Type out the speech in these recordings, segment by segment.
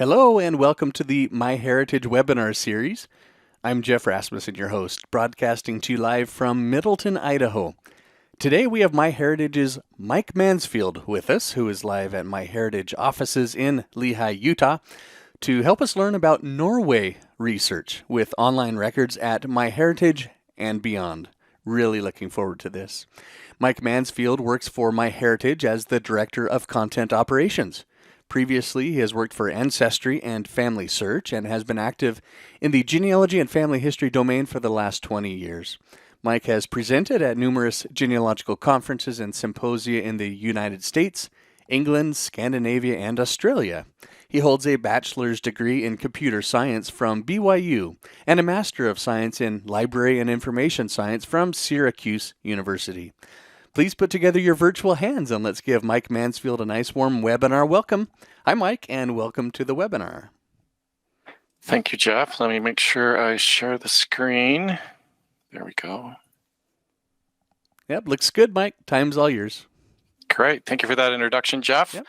Hello and welcome to the MyHeritage webinar series. I'm Jeff Rasmussen, your host, broadcasting to you live from Middleton, Idaho. Today we have MyHeritage's Mike Mansfield with us, who is live at MyHeritage offices in Lehi, Utah, to help us learn about Norway research with online records at MyHeritage and beyond. Really looking forward to this. Mike Mansfield works for MyHeritage as the Director of Content Operations. Previously, he has worked for Ancestry and Family Search and has been active in the genealogy and family history domain for the last 20 years. Mike has presented at numerous genealogical conferences and symposia in the United States, England, Scandinavia, and Australia. He holds a bachelor's degree in computer science from BYU and a Master of Science in Library and Information Science from Syracuse University. Please put together your virtual hands and let's give Mike Mansfield a nice warm webinar welcome. Hi, Mike, and welcome to the webinar. Thank you, Jeff. Let me make sure I share the screen. There we go. Yep, looks good, Mike. Time's all yours. Great. Thank you for that introduction, Jeff. Yep.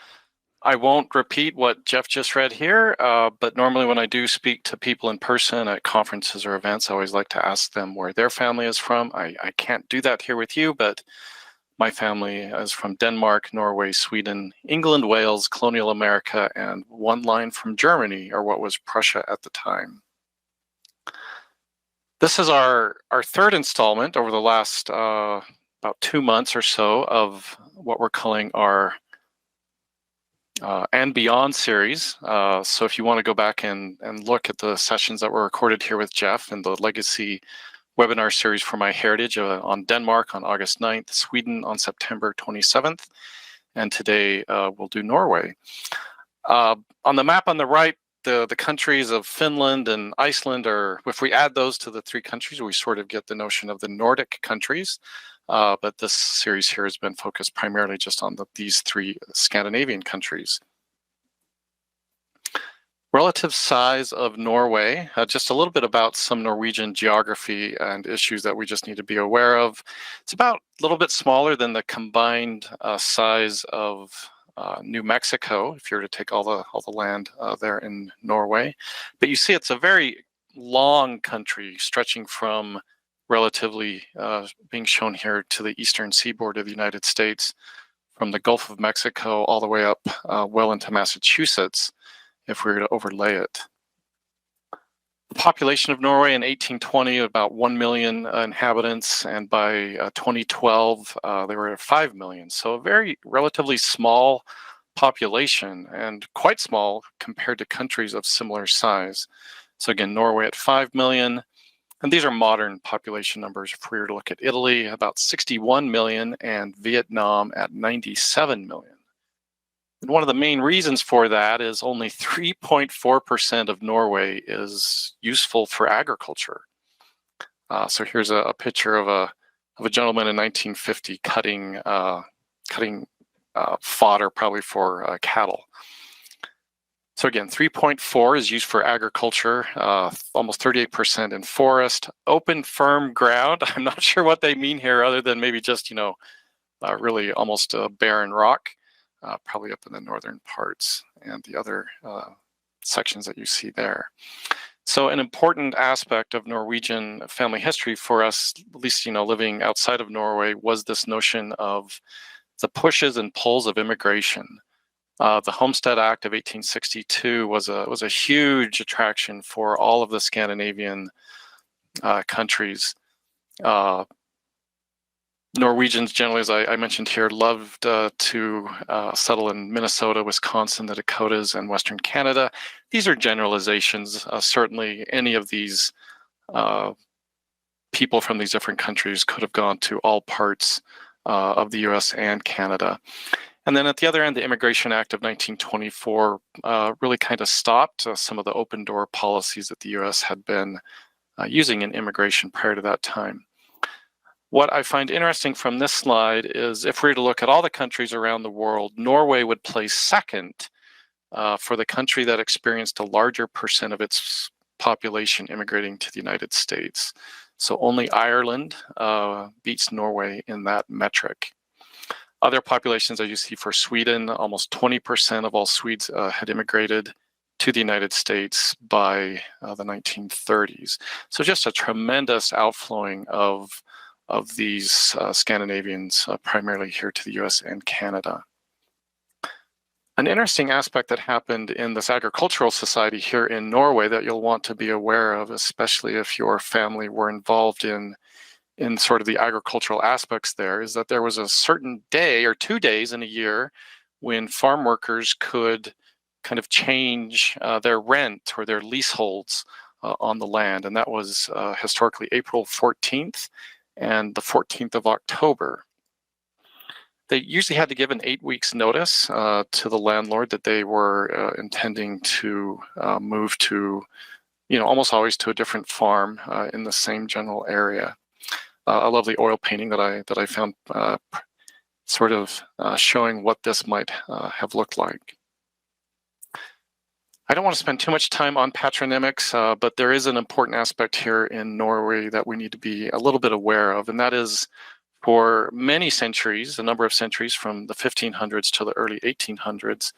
I won't repeat what Jeff just read here, but normally when I do speak to people in person at conferences or events, I always like to ask them where their family is from. I can't do that here with you, but my family is from Denmark, Norway, Sweden, England, Wales, colonial America, and one line from Germany, or what was Prussia at the time. This is our third installment over the last about 2 months or so of what we're calling our and Beyond series. So if you want to go back and look at the sessions that were recorded here with Jeff and the Legacy webinar series for MyHeritage on Denmark on August 9th, Sweden on September 27th, and today we'll do Norway. On the map on the right, the countries of Finland and Iceland are, if we add those to the three countries, we sort of get the notion of the Nordic countries. But this series here has been focused primarily just on these three Scandinavian countries. Relative size of Norway, just a little bit about some Norwegian geography and issues that we just need to be aware of. It's about a little bit smaller than the combined size of New Mexico, if you were to take all the land there in Norway. But you see it's a very long country stretching from relatively being shown here to the eastern seaboard of the United States, from the Gulf of Mexico all the way up well into Massachusetts, if we were to overlay it. The population of Norway in 1820, about 1 million inhabitants, and by 2012, they were at 5 million. So a very relatively small population, and quite small compared to countries of similar size. So again, Norway at 5 million. And these are modern population numbers. If we were to look at Italy, about 61 million, and Vietnam at 97 million. And one of the main reasons for that is only 3.4% of Norway is useful for agriculture. So here's a picture of a gentleman in 1950 cutting fodder, probably for cattle. So again, 3.4 is used for agriculture, almost 38% in forest. Open, firm ground. I'm not sure what they mean here other than maybe just, really almost a barren rock, probably up in the northern parts and the other sections that you see there. So an important aspect of Norwegian family history for us, at least, living outside of Norway, was this notion of the pushes and pulls of immigration. The Homestead Act of 1862 was a huge attraction for all of the Scandinavian countries. Norwegians generally, as I mentioned here, loved to settle in Minnesota, Wisconsin, the Dakotas, and Western Canada. These are generalizations. Certainly any of these people from these different countries could have gone to all parts of the US and Canada. And then at the other end, the Immigration Act of 1924 really kind of stopped some of the open door policies that the US had been using in immigration prior to that time. What I find interesting from this slide is if we were to look at all the countries around the world, Norway would place second for the country that experienced a larger percent of its population immigrating to the United States. So only Ireland beats Norway in that metric. Other populations, as you see for Sweden, almost 20% of all Swedes had immigrated. to the United States by the 1930s. So just a tremendous outflowing of these Scandinavians, primarily here to the US and Canada. An interesting aspect that happened in this agricultural society here in Norway that you'll want to be aware of, especially if your family were involved in sort of the agricultural aspects there, is that there was a certain day or 2 days in a year when farm workers could kind of change their rent or their leaseholds on the land. And that was historically April 14th and the 14th of October. They usually had to give an 8 weeks notice to the landlord that they were intending to move to, almost always to a different farm in the same general area. A lovely oil painting that I found sort of showing what this might have looked like. I don't want to spend too much time on patronymics, but there is an important aspect here in Norway that we need to be a little bit aware of, and that is for many centuries, a number of centuries from the 1500s to the early 1800s,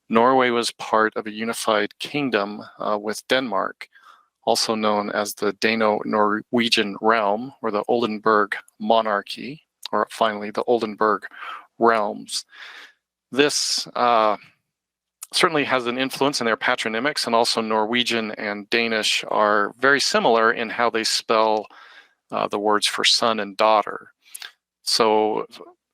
Norway was part of a unified kingdom with Denmark, also known as the Dano-Norwegian realm, or the Oldenburg monarchy, or finally the Oldenburg realms. This certainly has an influence in their patronymics, and also Norwegian and Danish are very similar in how they spell the words for son and daughter. So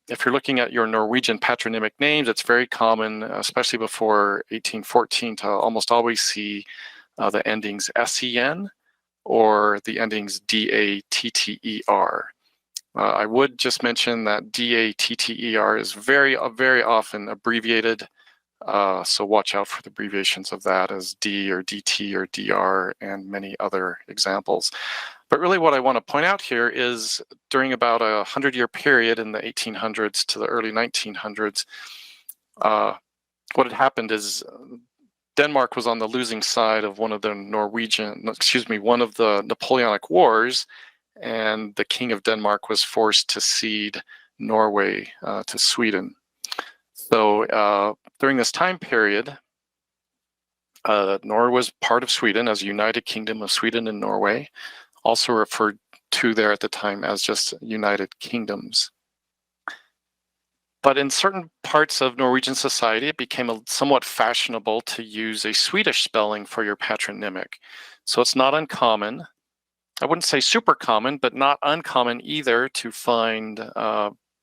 if you're looking at your Norwegian patronymic names, it's very common, especially before 1814, to almost always see the endings sen or the endings datter. I would just mention that datter is very often abbreviated. So watch out for the abbreviations of that as D or DT or DR and many other examples. But really what I want to point out here is during about a 100-year period in the 1800s to the early 1900s, what had happened is Denmark was on the losing side of one of the Napoleonic Wars, and the King of Denmark was forced to cede Norway to Sweden. So during this time period, Norway was part of Sweden as a United Kingdom of Sweden and Norway, also referred to there at the time as just United Kingdoms. But in certain parts of Norwegian society, it became somewhat fashionable to use a Swedish spelling for your patronymic. So it's not uncommon. I wouldn't say super common, but not uncommon either to find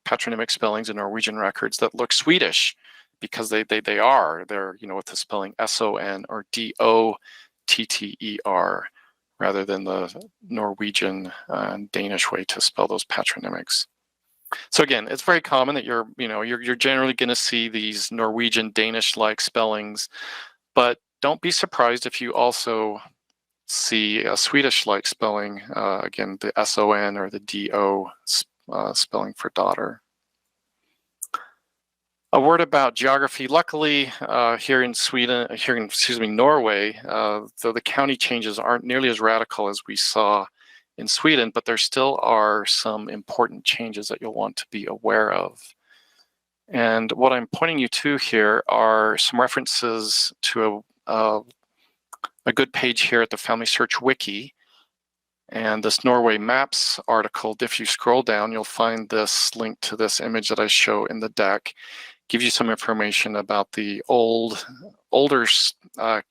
patronymic spellings in Norwegian records that look Swedish, because they're with the spelling son or dotter rather than the Norwegian and Danish way to spell those patronymics. So again, it's very common that you're generally going to see these Norwegian Danish-like spellings, but don't be surprised if you also see a Swedish-like spelling, again, the son or the do spelling for daughter. A word about geography. Luckily, here in Norway, though the county changes aren't nearly as radical as we saw in Sweden, but there still are some important changes that you'll want to be aware of. And what I'm pointing you to here are some references to a good page here at the Family Search Wiki. And this Norway Maps article, if you scroll down, you'll find this link to this image that I show in the deck. Gives you some information about the older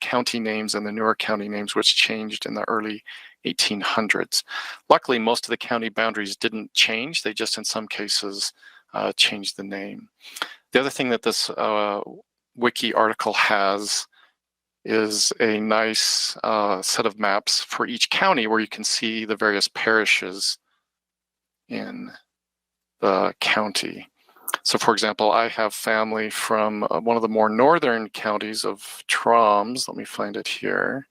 county names and the newer county names, which changed in the early 1800s. Luckily, most of the county boundaries didn't change. They just, in some cases, changed the name. The other thing that this wiki article has is a nice set of maps for each county where you can see the various parishes in the county. So for example, I have family from one of the more northern counties of Troms. Let me find it here.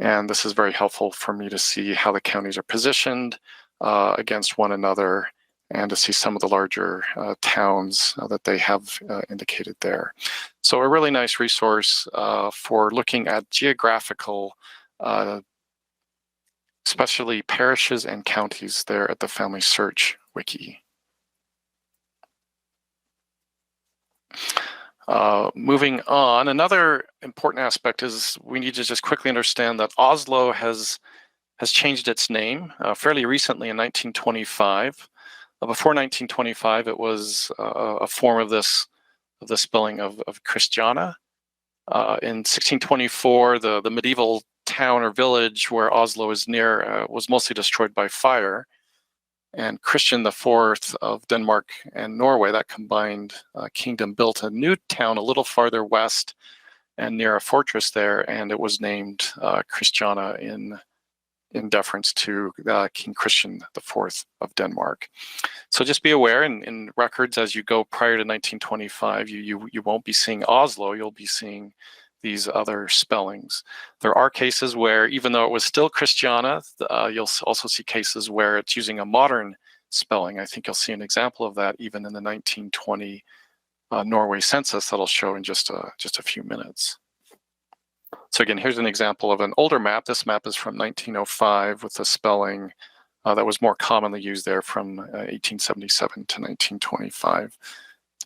And this is very helpful for me to see how the counties are positioned against one another, and to see some of the larger towns that they have indicated there. So a really nice resource for looking at geographical, especially parishes and counties there at the Family Search Wiki. Moving on, another important aspect is we need to just quickly understand that Oslo has changed its name fairly recently in 1925. Before 1925, it was a form of the spelling of Christiana. In 1624, the medieval town or village where Oslo is near was mostly destroyed by fire. And Christian IV of Denmark and Norway, that combined kingdom, built a new town a little farther west and near a fortress there, and it was named Christiana in deference to King Christian IV of Denmark. So just be aware in records as you go prior to 1925, you won't be seeing Oslo, you'll be seeing these other spellings. There are cases where, even though it was still Christiana, you'll also see cases where it's using a modern spelling. I think you'll see an example of that even in the 1920 Norway census that I'll show in just a few minutes. So again, here's an example of an older map. This map is from 1905 with the spelling that was more commonly used there from 1877 to 1925.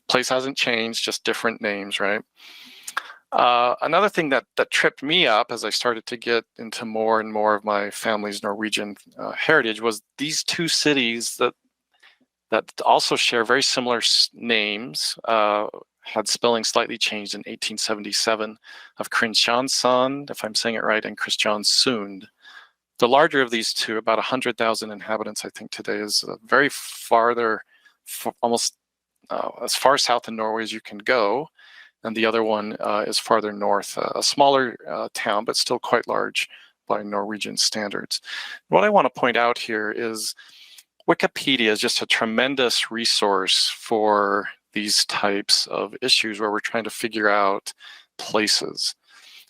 Place hasn't changed, just different names, right? Another thing that tripped me up as I started to get into more and more of my family's Norwegian heritage was these two cities that also share very similar names, had spelling slightly changed in 1877 of Kristiansand, if I'm saying it right, and Kristiansund. The larger of these two, about 100,000 inhabitants, I think today, is very farther, almost as far south in Norway as you can go. And the other one is farther north, a smaller town, but still quite large by Norwegian standards. What I want to point out here is Wikipedia is just a tremendous resource for these types of issues where we're trying to figure out places.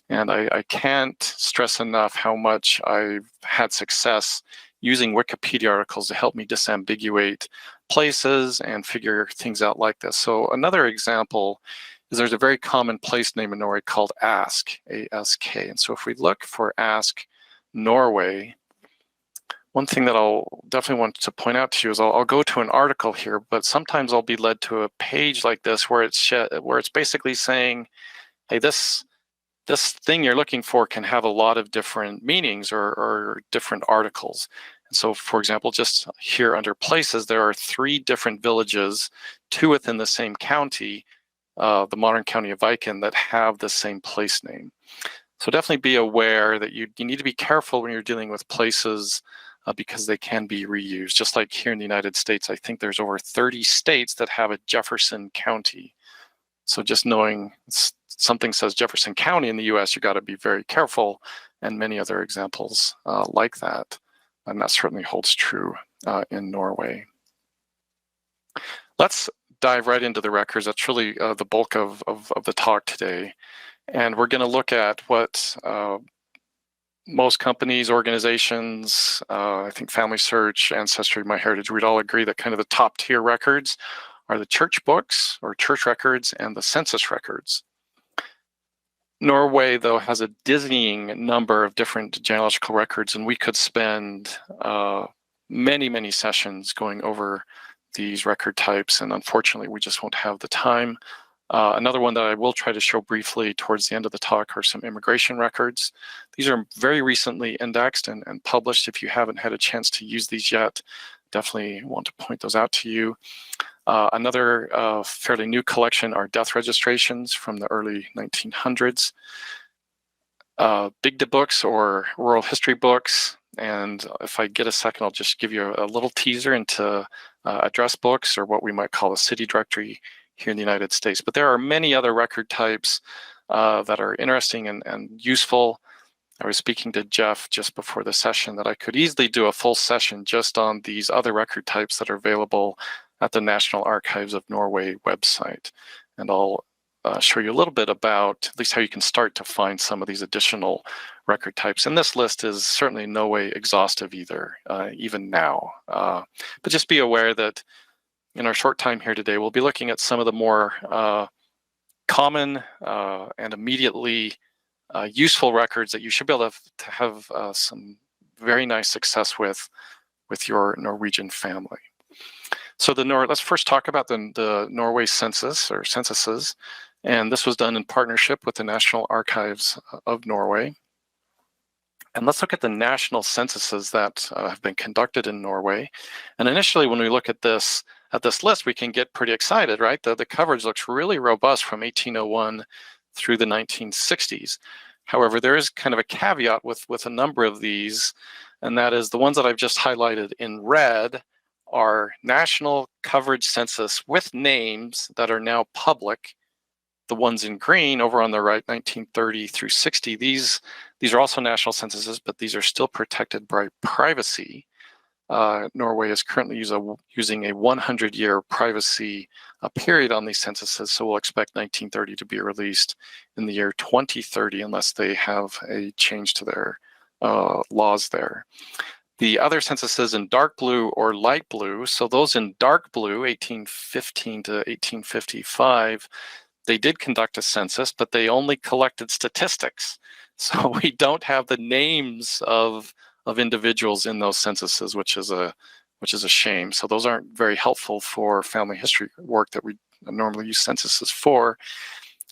And I can't stress enough how much I've had success using Wikipedia articles to help me disambiguate places and figure things out like this. So another example is there's a very common place name in Norway called Ask, A-S-K. And so if we look for Ask Norway, one thing that I'll definitely want to point out to you is I'll go to an article here, but sometimes I'll be led to a page like this where it's basically saying, hey, this thing you're looking for can have a lot of different meanings or different articles. And so, for example, just here under places, there are 3 different villages, 2 within the same county, the modern county of Viken, that have the same place name. So definitely be aware that you need to be careful when you're dealing with places because they can be reused. Just like here in the United States, I think there's over 30 states that have a Jefferson County. So just knowing something says Jefferson County in the US, you got to be very careful, and many other examples like that. And that certainly holds true in Norway. Let's dive right into the records. That's really the bulk of the talk today. And we're going to look at what most companies, organizations, I think Family Search, Ancestry, MyHeritage, we'd all agree that kind of the top tier records are the church books or church records and the census records. Norway, though, has a dizzying number of different genealogical records, and we could spend many, many sessions going over these record types, and unfortunately, we just won't have the time. Another one that I will try to show briefly towards the end of the talk are some immigration records. These are very recently indexed and published. If you haven't had a chance to use these yet, definitely want to point those out to you. Another fairly new collection are death registrations from the early 1900s. Bygde books or rural history books. And if I get a second, I'll just give you a little teaser into address books, or what we might call a city directory here in the United States. But there are many other record types that are interesting and useful. I was speaking to Jeff just before the session that I could easily do a full session just on these other record types that are available at the National Archives of Norway website. And I'll show you a little bit about at least how you can start to find some of these additional record types. And this list is certainly in no way exhaustive either, even now. But just be aware that in our short time here today, we'll be looking at some of the more common and immediately useful records that you should be able to have some very nice success with your Norwegian family. So let's first talk about the Norway census or censuses. And this was done in partnership with the National Archives of Norway. And let's look at the national censuses that have been conducted in Norway. And initially, when we look at this list, we can get pretty excited, right? The coverage looks really robust from 1801 through the 1960s. However, there is kind of a caveat with a number of these, and that is the ones that I've just highlighted in red are national coverage census with names that are now public. The ones in green over on the right, 1930 through 60, these are also national censuses, but these are still protected by privacy. Norway is currently using a 100-year privacy period on these censuses, so we'll expect 1930 to be released in the year 2030 unless they have a change to their laws there. The other censuses in dark blue or light blue, so those in dark blue, 1815 to 1855, they did conduct a census, but they only collected statistics. So we don't have the names of individuals in those censuses, which is a shame. So those aren't very helpful for family history work that we normally use censuses for.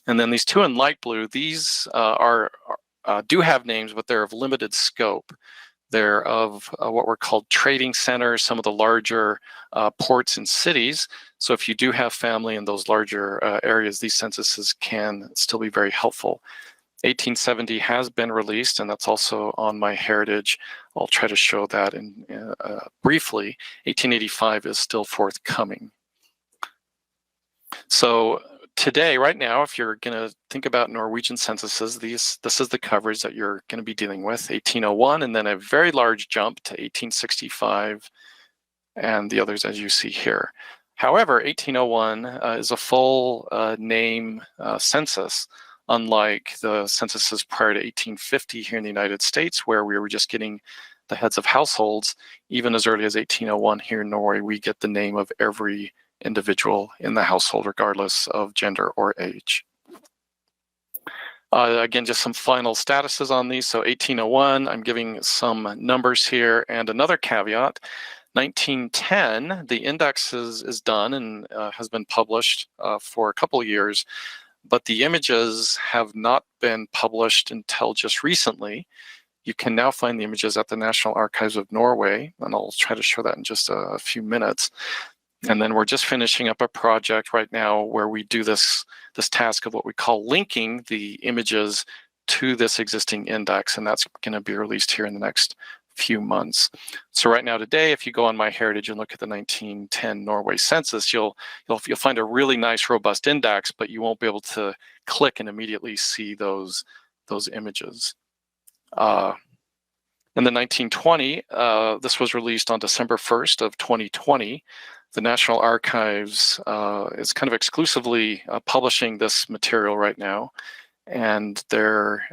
And then these two in light blue, these do have names, but they're of limited scope. They're of what were called trading centers, some of the larger ports and cities. So if you do have family in those larger areas, these censuses can still be very helpful. 1870 has been released, and that's also on MyHeritage. I'll try to show that briefly. 1885 is still forthcoming. So today, right now, if you're going to think about Norwegian censuses, this is the coverage that you're going to be dealing with, 1801, and then a very large jump to 1865, and the others as you see here. However, 1801 is a full name census, unlike the censuses prior to 1850 here in the United States, where we were just getting the heads of households. Even as early as 1801 here in Norway, we get the name of every individual in the household, regardless of gender or age. Again, just some final statuses on these. So 1801, I'm giving some numbers here, and another caveat. 1910, the index is done and has been published for a couple of years, but the images have not been published until just recently. You can now find the images at the National Archives of Norway, and I'll try to show that in just a few minutes. And then we're just finishing up a project right now where we do this task of what we call linking the images to this existing index, and that's going to be released here in the next few months. So right now today, if you go on MyHeritage and look at the 1910 Norway census, you'll find a really nice robust index, but you won't be able to click and immediately see those images. In the 1920, this was released on December 1st of 2020. The National Archives is kind of exclusively publishing this material right now, and they're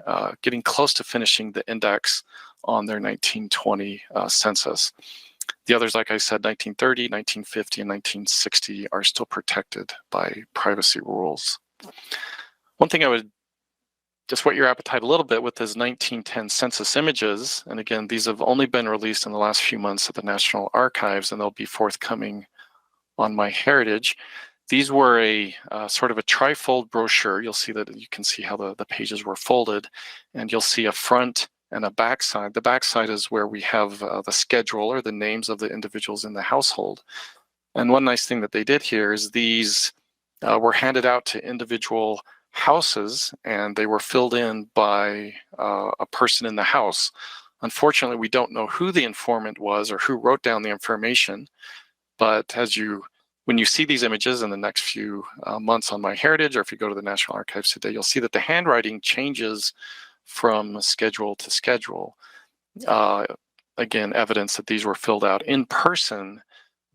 getting close to finishing the index on their 1920 census. The others, like I said, 1930, 1950, and 1960 are still protected by privacy rules. One thing I would just whet your appetite a little bit with is 1910 census images. And again, these have only been released in the last few months at the National Archives, and they'll be forthcoming on MyHeritage. These were a sort of a trifold brochure. You'll see that you can see how the pages were folded, and you'll see a front and a backside. The backside is where we have the schedule or the names of the individuals in the household. And one nice thing that they did here is these were handed out to individual houses, and they were filled in by a person in the house. Unfortunately, we don't know who the informant was or who wrote down the information, but when you see these images in the next few months on MyHeritage, or if you go to the National Archives today, you'll see that the handwriting changes from schedule to schedule. Again, evidence that these were filled out in person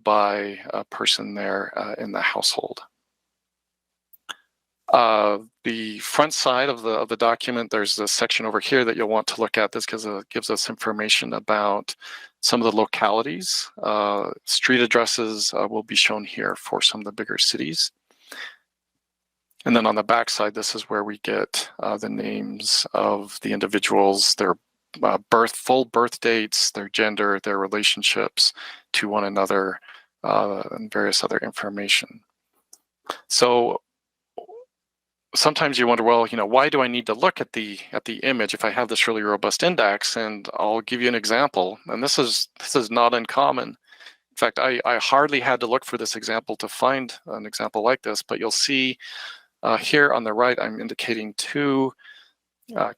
by a person there in the household. The front side of the document, there's a section over here that you'll want to look at. This gives us information about some of the localities. Street addresses will be shown here for some of the bigger cities. And then on the back side, this is where we get the names of the individuals, their full birth dates, their gender, their relationships to one another, and various other information. So sometimes you wonder, well, why do I need to look at the image if I have this really robust index? And I'll give you an example. And this is not uncommon. In fact, I hardly had to look for this example to find an example like this, but you'll see here on the right, I'm indicating two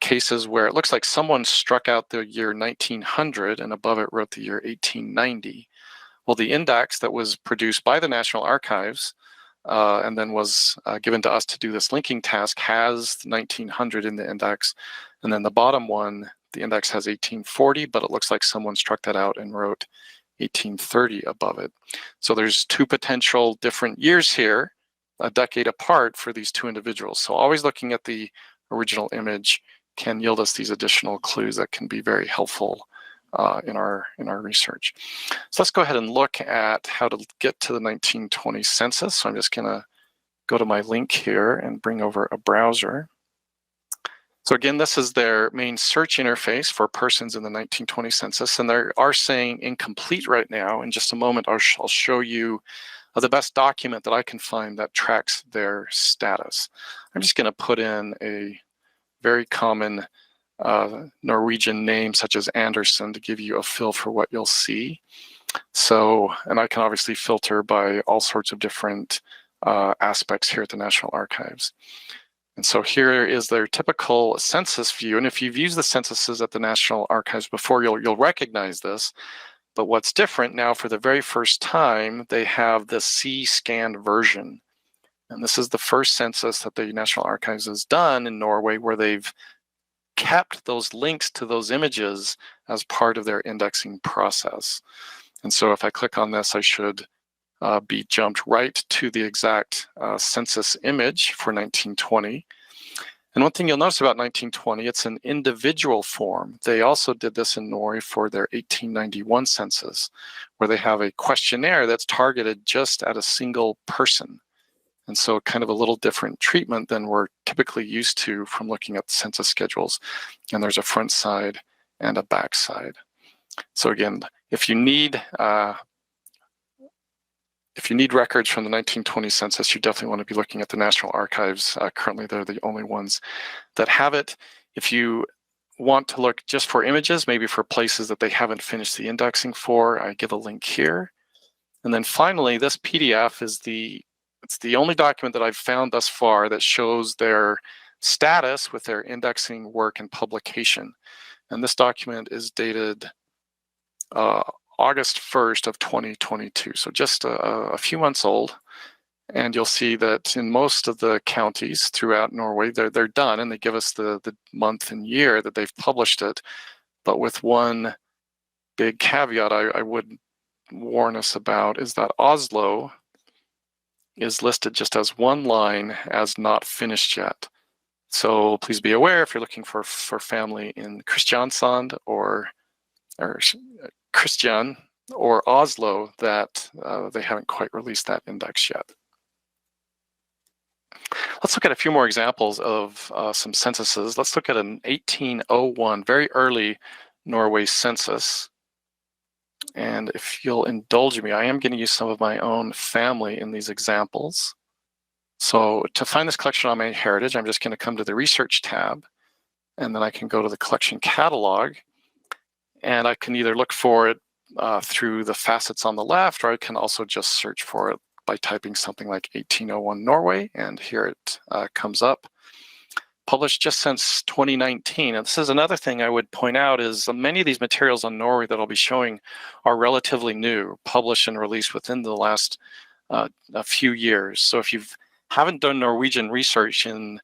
cases where it looks like someone struck out the year 1900 and above it wrote the year 1890. Well, the index that was produced by the National Archives and then was given to us to do this linking task has 1900 in the index. And then the bottom one, the index has 1840, but it looks like someone struck that out and wrote 1830 above it. So there's two potential different years here, a decade apart for these two individuals. So always looking at the original image can yield us these additional clues that can be very helpful in our research. So let's go ahead and look at how to get to the 1920 census. So I'm just going to go to my link here and bring over a browser. So again, this is their main search interface for persons in the 1920 census, and they are saying incomplete right now. In just a moment, I'll show you the best document that I can find that tracks their status. I'm just going to put in a very common Norwegian name such as Anderson to give you a feel for what you'll see. So, and I can obviously filter by all sorts of different aspects here at the National Archives. And so here is their typical census view. And if you've used the censuses at the National Archives before, you'll recognize this. But what's different now, for the very first time, they have the C-scanned version. And this is the first census that the National Archives has done in Norway where they've kept those links to those images as part of their indexing process. And so if I click on this, I should be jumped right to the exact census image for 1920. And one thing you'll notice about 1920, it's an individual form. They also did this in Norway for their 1891 census, where they have a questionnaire that's targeted just at a single person. And so kind of a little different treatment than we're typically used to from looking at census schedules. And there's a front side and a back side. So again, if you need records from the 1920 census, you definitely want to be looking at the National Archives. Currently, they're the only ones that have it. If you want to look just for images, maybe for places that they haven't finished the indexing for, I give a link here. And then finally, this PDF is it's the only document that I've found thus far that shows their status with their indexing work and publication. And this document is dated August 1st of 2022, so just a few months old. And you'll see that in most of the counties throughout Norway, they're done, and they give us the month and year that they've published it. But with one big caveat I would warn us about is that Oslo is listed just as one line as not finished yet. So please be aware if you're looking for family in Kristiansand or Christian or Oslo that they haven't quite released that index yet. Let's look at a few more examples of some censuses. Let's look at an 1801, very early Norway census. And if you'll indulge me, I am going to use some of my own family in these examples. So to find this collection on MyHeritage, I'm just going to come to the Research tab, and then I can go to the collection catalog, and I can either look for it through the facets on the left, or I can also just search for it by typing something like 1801 Norway, and here it comes up. Published just since 2019. And this is another thing I would point out is many of these materials on Norway that I'll be showing are relatively new, published and released within the last a few years. So if you haven't done Norwegian research in,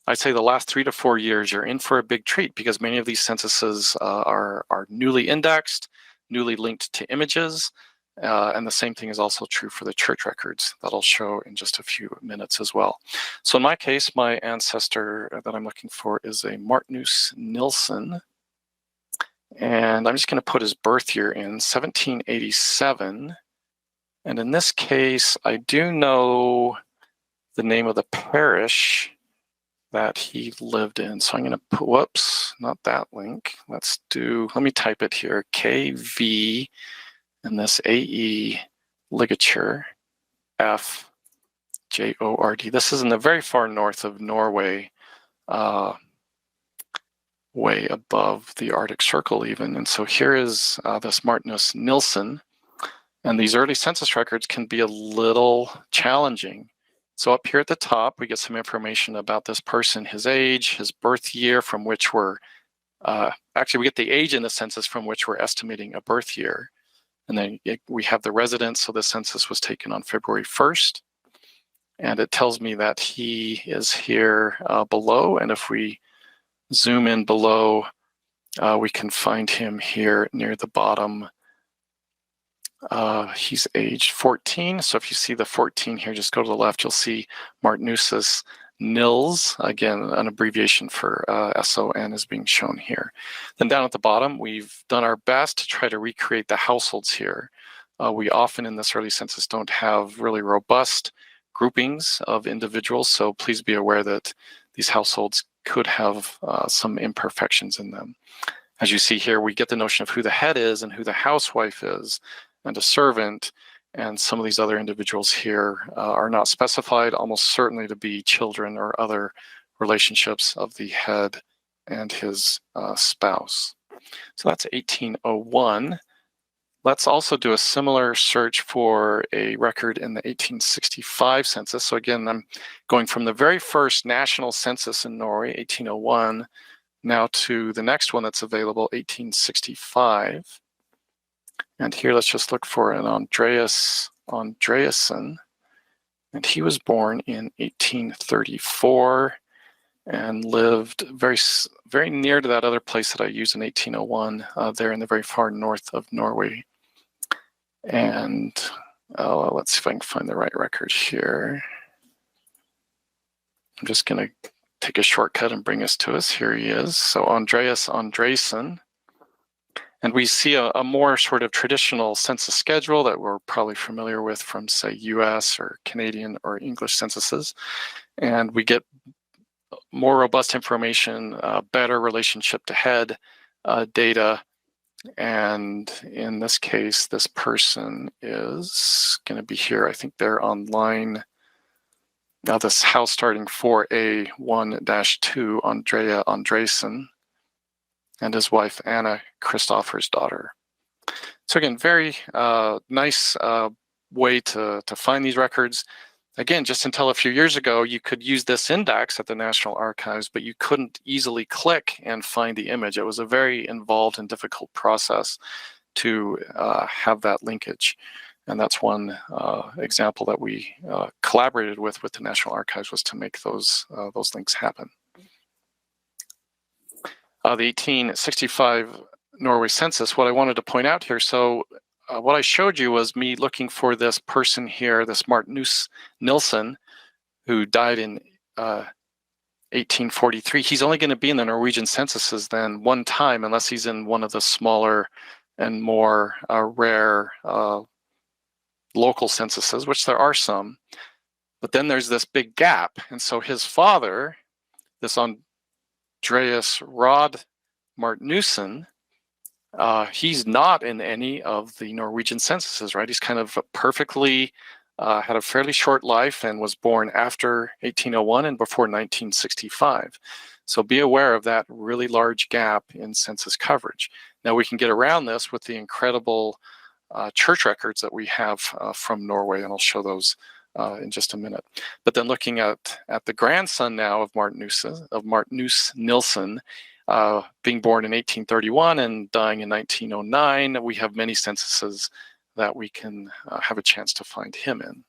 I'd say, the last 3 to 4 years, you're in for a big treat, because many of these censuses are newly indexed, newly linked to images, and the same thing is also true for the church records that I'll show in just a few minutes as well. So in my case, my ancestor that I'm looking for is a Martinus Nilsson, and I'm just going to put his birth year in 1787. And in this case, I do know the name of the parish that he lived in. So I'm going to put, whoops, not that link. Let me type it here, KV, and this AE ligature F Jord. This is in the very far north of Norway, way above the Arctic Circle even. And so here is this Magnus Nilsson. And these early census records can be a little challenging. So up here at the top, we get some information about this person, his age, his birth year from which we're, actually we get the age in the census from which we're estimating a birth year. And then we have the residence, so the census was taken on February 1st. And it tells me that he is here below, and if we zoom in below, we can find him here near the bottom. He's age 14, so if you see the 14 here, just go to the left, you'll see Martnusis Nils, again, an abbreviation for SON is being shown here. Then down at the bottom, we've done our best to try to recreate the households here. We often in this early census don't have really robust groupings of individuals, so please be aware that these households could have some imperfections in them. As you see here, we get the notion of who the head is and who the housewife is and a servant, and some of these other individuals here are not specified, almost certainly to be children or other relationships of the head and his spouse. So that's 1801. Let's also do a similar search for a record in the 1865 census. So again, I'm going from the very first national census in Norway, 1801, now to the next one that's available, 1865. And here, let's just look for an Andreas Andreasen. And he was born in 1834 and lived very, very near to that other place that I used in 1801, there in the very far north of Norway. And let's see if I can find the right record here. I'm just going to take a shortcut and bring us to us. Here he is. So Andreas Andresen. And we see a more sort of traditional census schedule that we're probably familiar with from, say, US or Canadian or English censuses. And we get more robust information, better relationship to head data. And in this case, this person is going to be here. I think they're on line. Now this house starting 4A1-2, Andrea Andresen, and his wife, Anna Christopher's daughter. So again, very nice way to find these records. Again, just until a few years ago, you could use this index at the National Archives, but you couldn't easily click and find the image. It was a very involved and difficult process to have that linkage. And that's one example that we collaborated with the National Archives, was to make those links happen. The 1865 Norway census, what I wanted to point out here, so what I showed you was me looking for this person here, this Magnus Nilsson, who died in 1843. He's only going to be in the Norwegian censuses then one time, unless he's in one of the smaller and more rare local censuses, which there are some. But then there's this big gap. And so his father, this Andreas Rod Martnussen, he's not in any of the Norwegian censuses, right? He's kind of perfectly had a fairly short life and was born after 1801 and before 1965. So be aware of that really large gap in census coverage. Now we can get around this with the incredible church records that we have from Norway, and I'll show those in just a minute. But then looking at the grandson now of Magnus Nilsson, being born in 1831 and dying in 1909, we have many censuses that we can have a chance to find him in.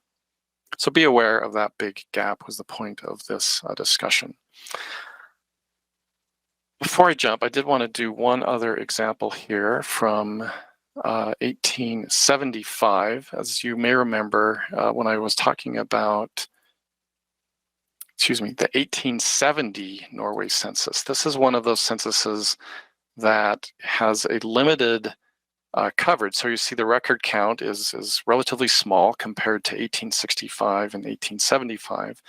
So be aware of that big gap, was the point of this discussion. Before I jump, I did want to do one other example here from 1875. As you may remember, when I was talking about, the 1870 Norway census. This is one of those censuses that has a limited coverage. So you see the record count is relatively small compared to 1865 and 1875,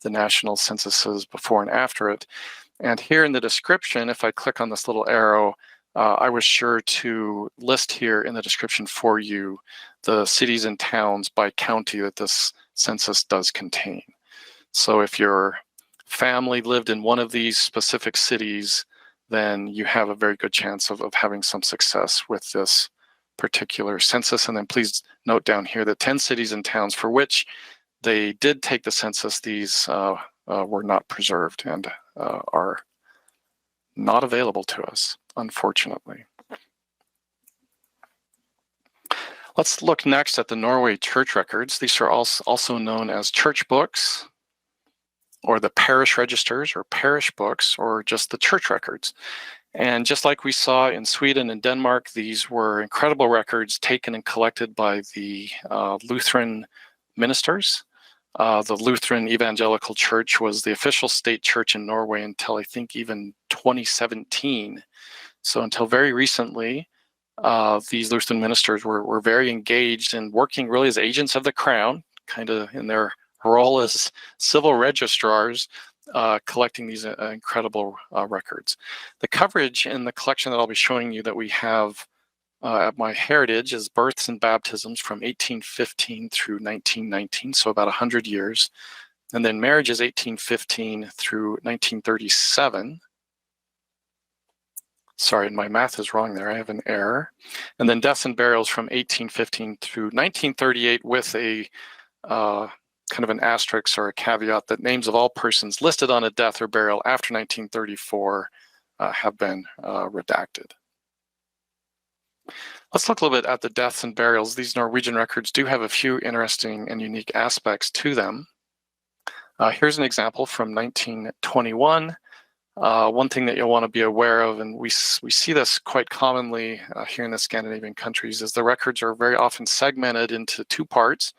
the national censuses before and after it. And here in the description, if I click on this little arrow, I was sure to list here in the description for you the cities and towns by county that this census does contain. So if your family lived in one of these specific cities, then you have a very good chance of having some success with this particular census. And then please note down here that 10 cities and towns for which they did take the census, these were not preserved and are not available to us, unfortunately. Let's look next at the Norway church records. These are also known as church books, or the parish registers, or parish books, or just the church records. And just like we saw in Sweden and Denmark, these were incredible records taken and collected by the Lutheran ministers. The Lutheran Evangelical Church was the official state church in Norway until I think even 2017. So until very recently, these Lutheran ministers were very engaged in working really as agents of the crown, kind of in their role as civil registrars, collecting these incredible records. The coverage in the collection that I'll be showing you that we have at MyHeritage is births and baptisms from 1815 through 1919, so about 100 years. And then marriages 1815 through 1937. Sorry, my math is wrong there. I have an error. And then deaths and burials from 1815 through 1938 with a kind of an asterisk or a caveat that names of all persons listed on a death or burial after 1934 have been redacted. Let's look a little bit at the deaths and burials. These Norwegian records do have a few interesting and unique aspects to them. Here's an example from 1921. One thing that you'll want to be aware of, and we see this quite commonly here in the Scandinavian countries, is the records are very often segmented into two parts.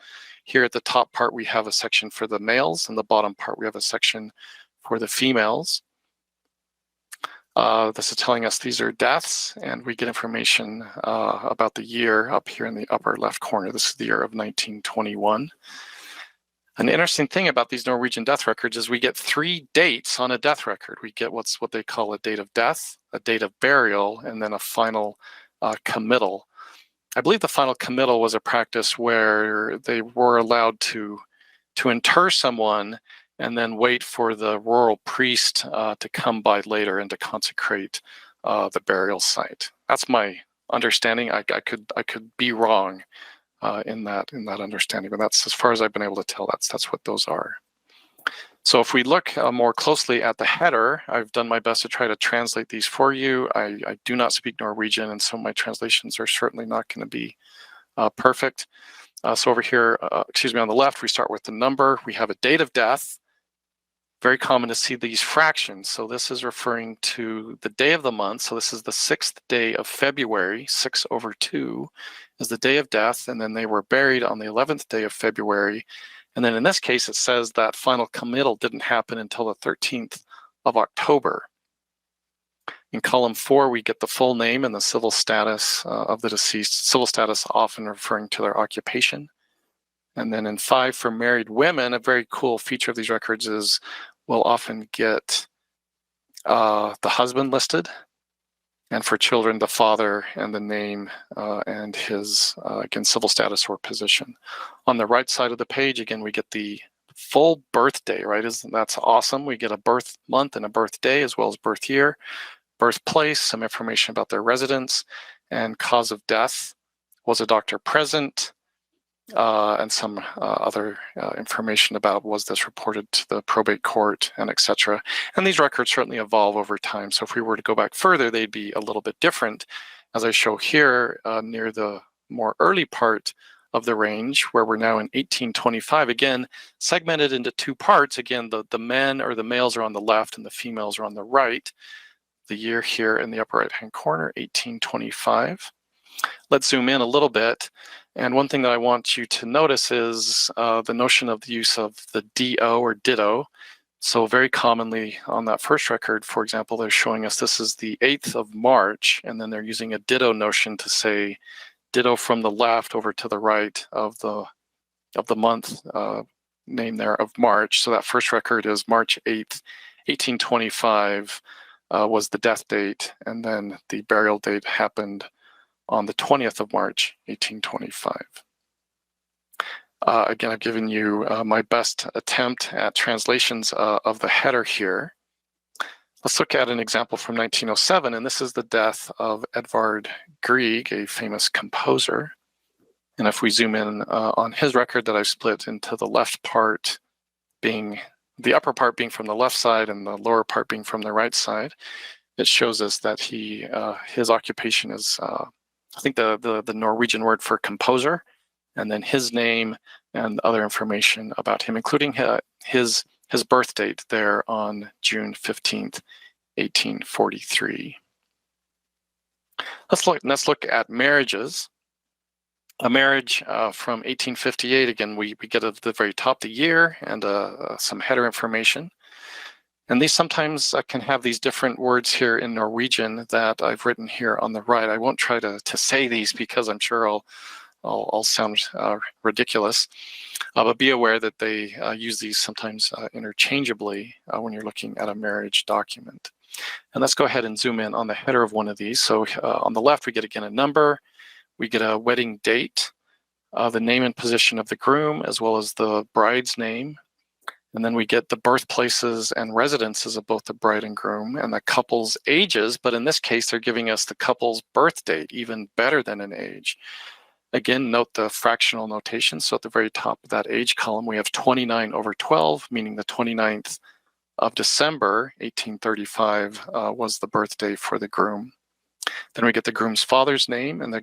Here at the top part, we have a section for the males, and the bottom part, we have a section for the females. This is telling us these are deaths, and we get information about the year up here in the upper left corner. This is the year of 1921. An interesting thing about these Norwegian death records is we get 3 dates on a death record. We get what they call a date of death, a date of burial, and then a final committal. I believe the final committal was a practice where they were allowed to inter someone and then wait for the rural priest to come by later and to consecrate the burial site. That's my understanding. I could be wrong in that understanding, but that's as far as I've been able to tell. That's what those are. So if we look more closely at the header, I've done my best to try to translate these for you. I do not speak Norwegian, and so my translations are certainly not going to be perfect. So over here, on the left, we start with the number. We have a date of death. Very common to see these fractions. So this is referring to the day of the month. So this is the 6th day of February. 6/2 is the day of death, and then they were buried on the 11th day of February. And then in this case, it says that final committal didn't happen until the 13th of October. In column 4, we get the full name and the civil status of the deceased, civil status often referring to their occupation. And then in 5, for married women, a very cool feature of these records is we'll often get the husband listed, and for children, the father and the name and his, again, civil status or position. On the right side of the page, again, we get the full birthday, right? That's awesome. We get a birth month and a birthday, as well as birth year, birthplace, some information about their residence, and cause of death. Was a doctor present? And some other information about was this reported to the probate court, and etc. And these records certainly evolve over time. So if we were to go back further, they'd be a little bit different, as I show here near the more early part of the range, where we're now in 1825. Again, segmented into 2 parts. Again, the men or the males are on the left and the females are on the right. The year here in the upper right-hand corner, 1825. Let's zoom in a little bit. And one thing that I want you to notice is the notion of the use of the DO or ditto. So very commonly on that first record, for example, they're showing us this is the 8th of March, and then they're using a ditto notion to say ditto from the left over to the right of the month name there of March. So that first record is March 8th, 1825. was the death date, and then the burial date happened on the 20th of March, 1825. Again, I've given you my best attempt at translations of the header here. Let's look at an example from 1907, and this is the death of Edvard Grieg, a famous composer. And if we zoom in on his record that I've split into the left part being, the upper part being from the left side and the lower part being from the right side, it shows us that his occupation is, I think the Norwegian word for composer, and then his name and other information about him, including his birth date there on June 15th, 1843. Let's look at marriages. A marriage from 1858, again, we get at the very top the year and some header information. And these sometimes can have these different words here in Norwegian that I've written here on the right. I won't try to say these because I'm sure I'll sound ridiculous. But be aware that they use these sometimes interchangeably when you're looking at a marriage document. And let's go ahead and zoom in on the header of one of these. So on the left, we get again a number. We get a wedding date, the name and position of the groom, as well as the bride's name. And then we get the birthplaces and residences of both the bride and groom and the couple's ages. But in this case, they're giving us the couple's birth date, even better than an age. Again, note the fractional notation. So at the very top of that age column, we have 29 over 12, meaning the 29th of December, 1835 was the birthday for the groom. Then we get the groom's father's name and the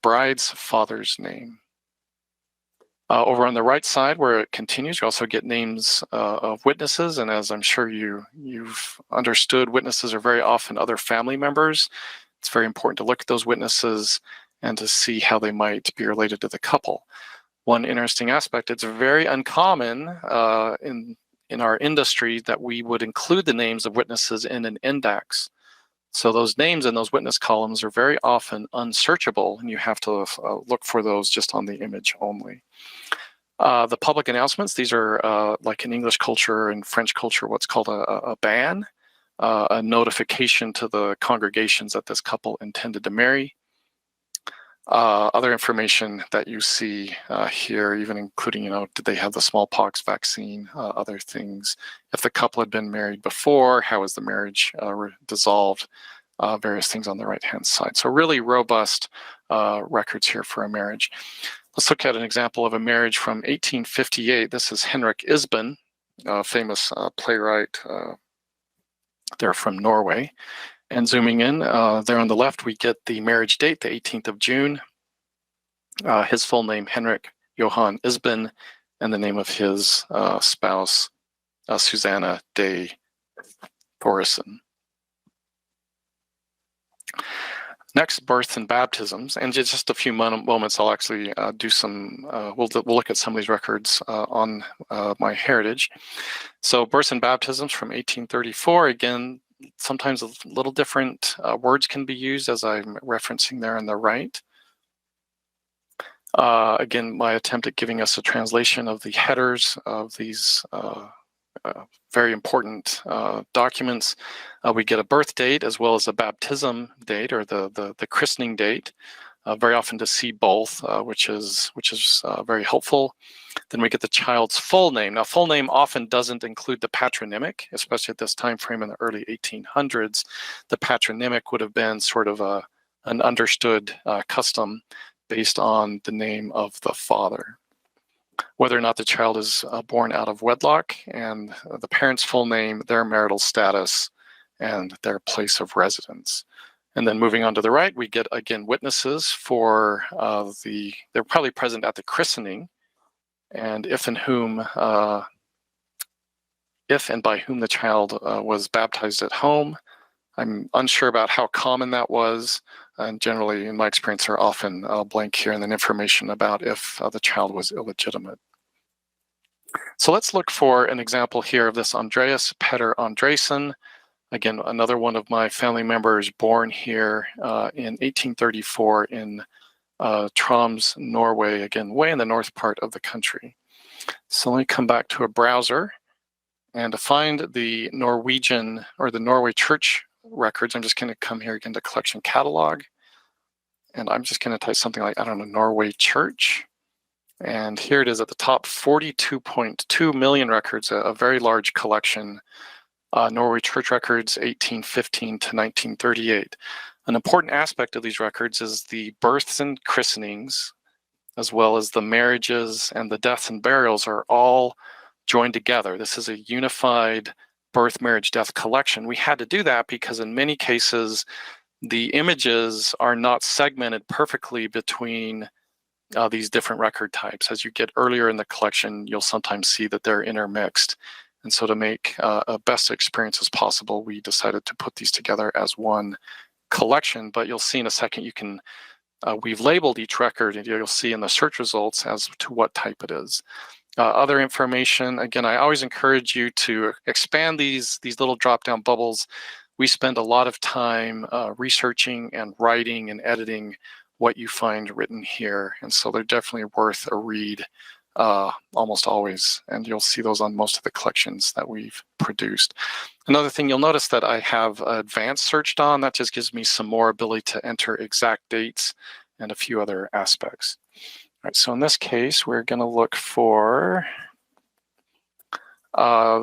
bride's father's name. Over on the right side, where it continues, you also get names of witnesses, and as I'm sure you've understood, witnesses are very often other family members. It's very important to look at those witnesses and to see how they might be related to the couple. One interesting aspect, it's very uncommon in our industry that we would include the names of witnesses in an index. So those names in those witness columns are very often unsearchable, and you have to look for those just on the image only. The public announcements, these are like in English culture and French culture, what's called a ban, a notification to the congregations that this couple intended to marry. Other information that you see here, even including, did they have the smallpox vaccine, other things. If the couple had been married before, how was the marriage dissolved, various things on the right-hand side. So really robust records here for a marriage. Let's look at an example of a marriage from 1858. This is Henrik Ibsen, a famous playwright. They're from Norway. And zooming in, there on the left, we get the marriage date, the 18th of June. His full name, Henrik Johan Ibsen, and the name of his spouse, Susanna de Thoresen. Next, births and baptisms. And just a few moments, I'll actually do some, we'll look at some of these records on MyHeritage. So births and baptisms from 1834, again, sometimes a little different words can be used, as I'm referencing there on the right. Again, my attempt at giving us a translation of the headers of these very important documents. We get a birth date as well as a baptism date, or the christening date. Very often to see both, which is very helpful. Then we get the child's full name. Now, full name often doesn't include the patronymic, especially at this time frame in the early 1800s. The patronymic would have been sort of an understood custom based on the name of the father. Whether or not the child is born out of wedlock, and the parent's full name, their marital status, and their place of residence. And then moving on to the right, we get, again, witnesses for they're probably present at the christening, and if and by whom the child was baptized at home. I'm unsure about how common that was, and generally, in my experience, are often blank here, and then information about if the child was illegitimate. So let's look for an example here of this Andreas Petter Andresen. Again, another one of my family members born here in 1834 in Troms, Norway, again, way in the north part of the country. So let me come back to a browser And to find the Norwegian or the Norway church records, I'm just going to come here again to collection catalog. And I'm just going to type something like, I don't know, Norway church. And here it is at the top, 42.2 million records, a very large collection. Norway church records, 1815 to 1938. An important aspect of these records is the births and christenings, as well as the marriages and the deaths and burials are all joined together. This is a unified birth, marriage, death collection. We had to do that because in many cases, the images are not segmented perfectly between these different record types. As you get earlier in the collection, you'll sometimes see that they're intermixed. And so to make a best experience as possible, we decided to put these together as one collection. But you'll see in a second, you can we've labeled each record, and you'll see in the search results as to what type it is. Other information, again, I always encourage you to expand these little drop-down bubbles. We spend a lot of time researching and writing and editing what you find written here. And so they're definitely worth a read almost always. And you'll see those on most of the collections that we've produced. Another thing you'll notice that I have advanced searched on, that just gives me some more ability to enter exact dates and a few other aspects. All right, so in this case, we're going to look for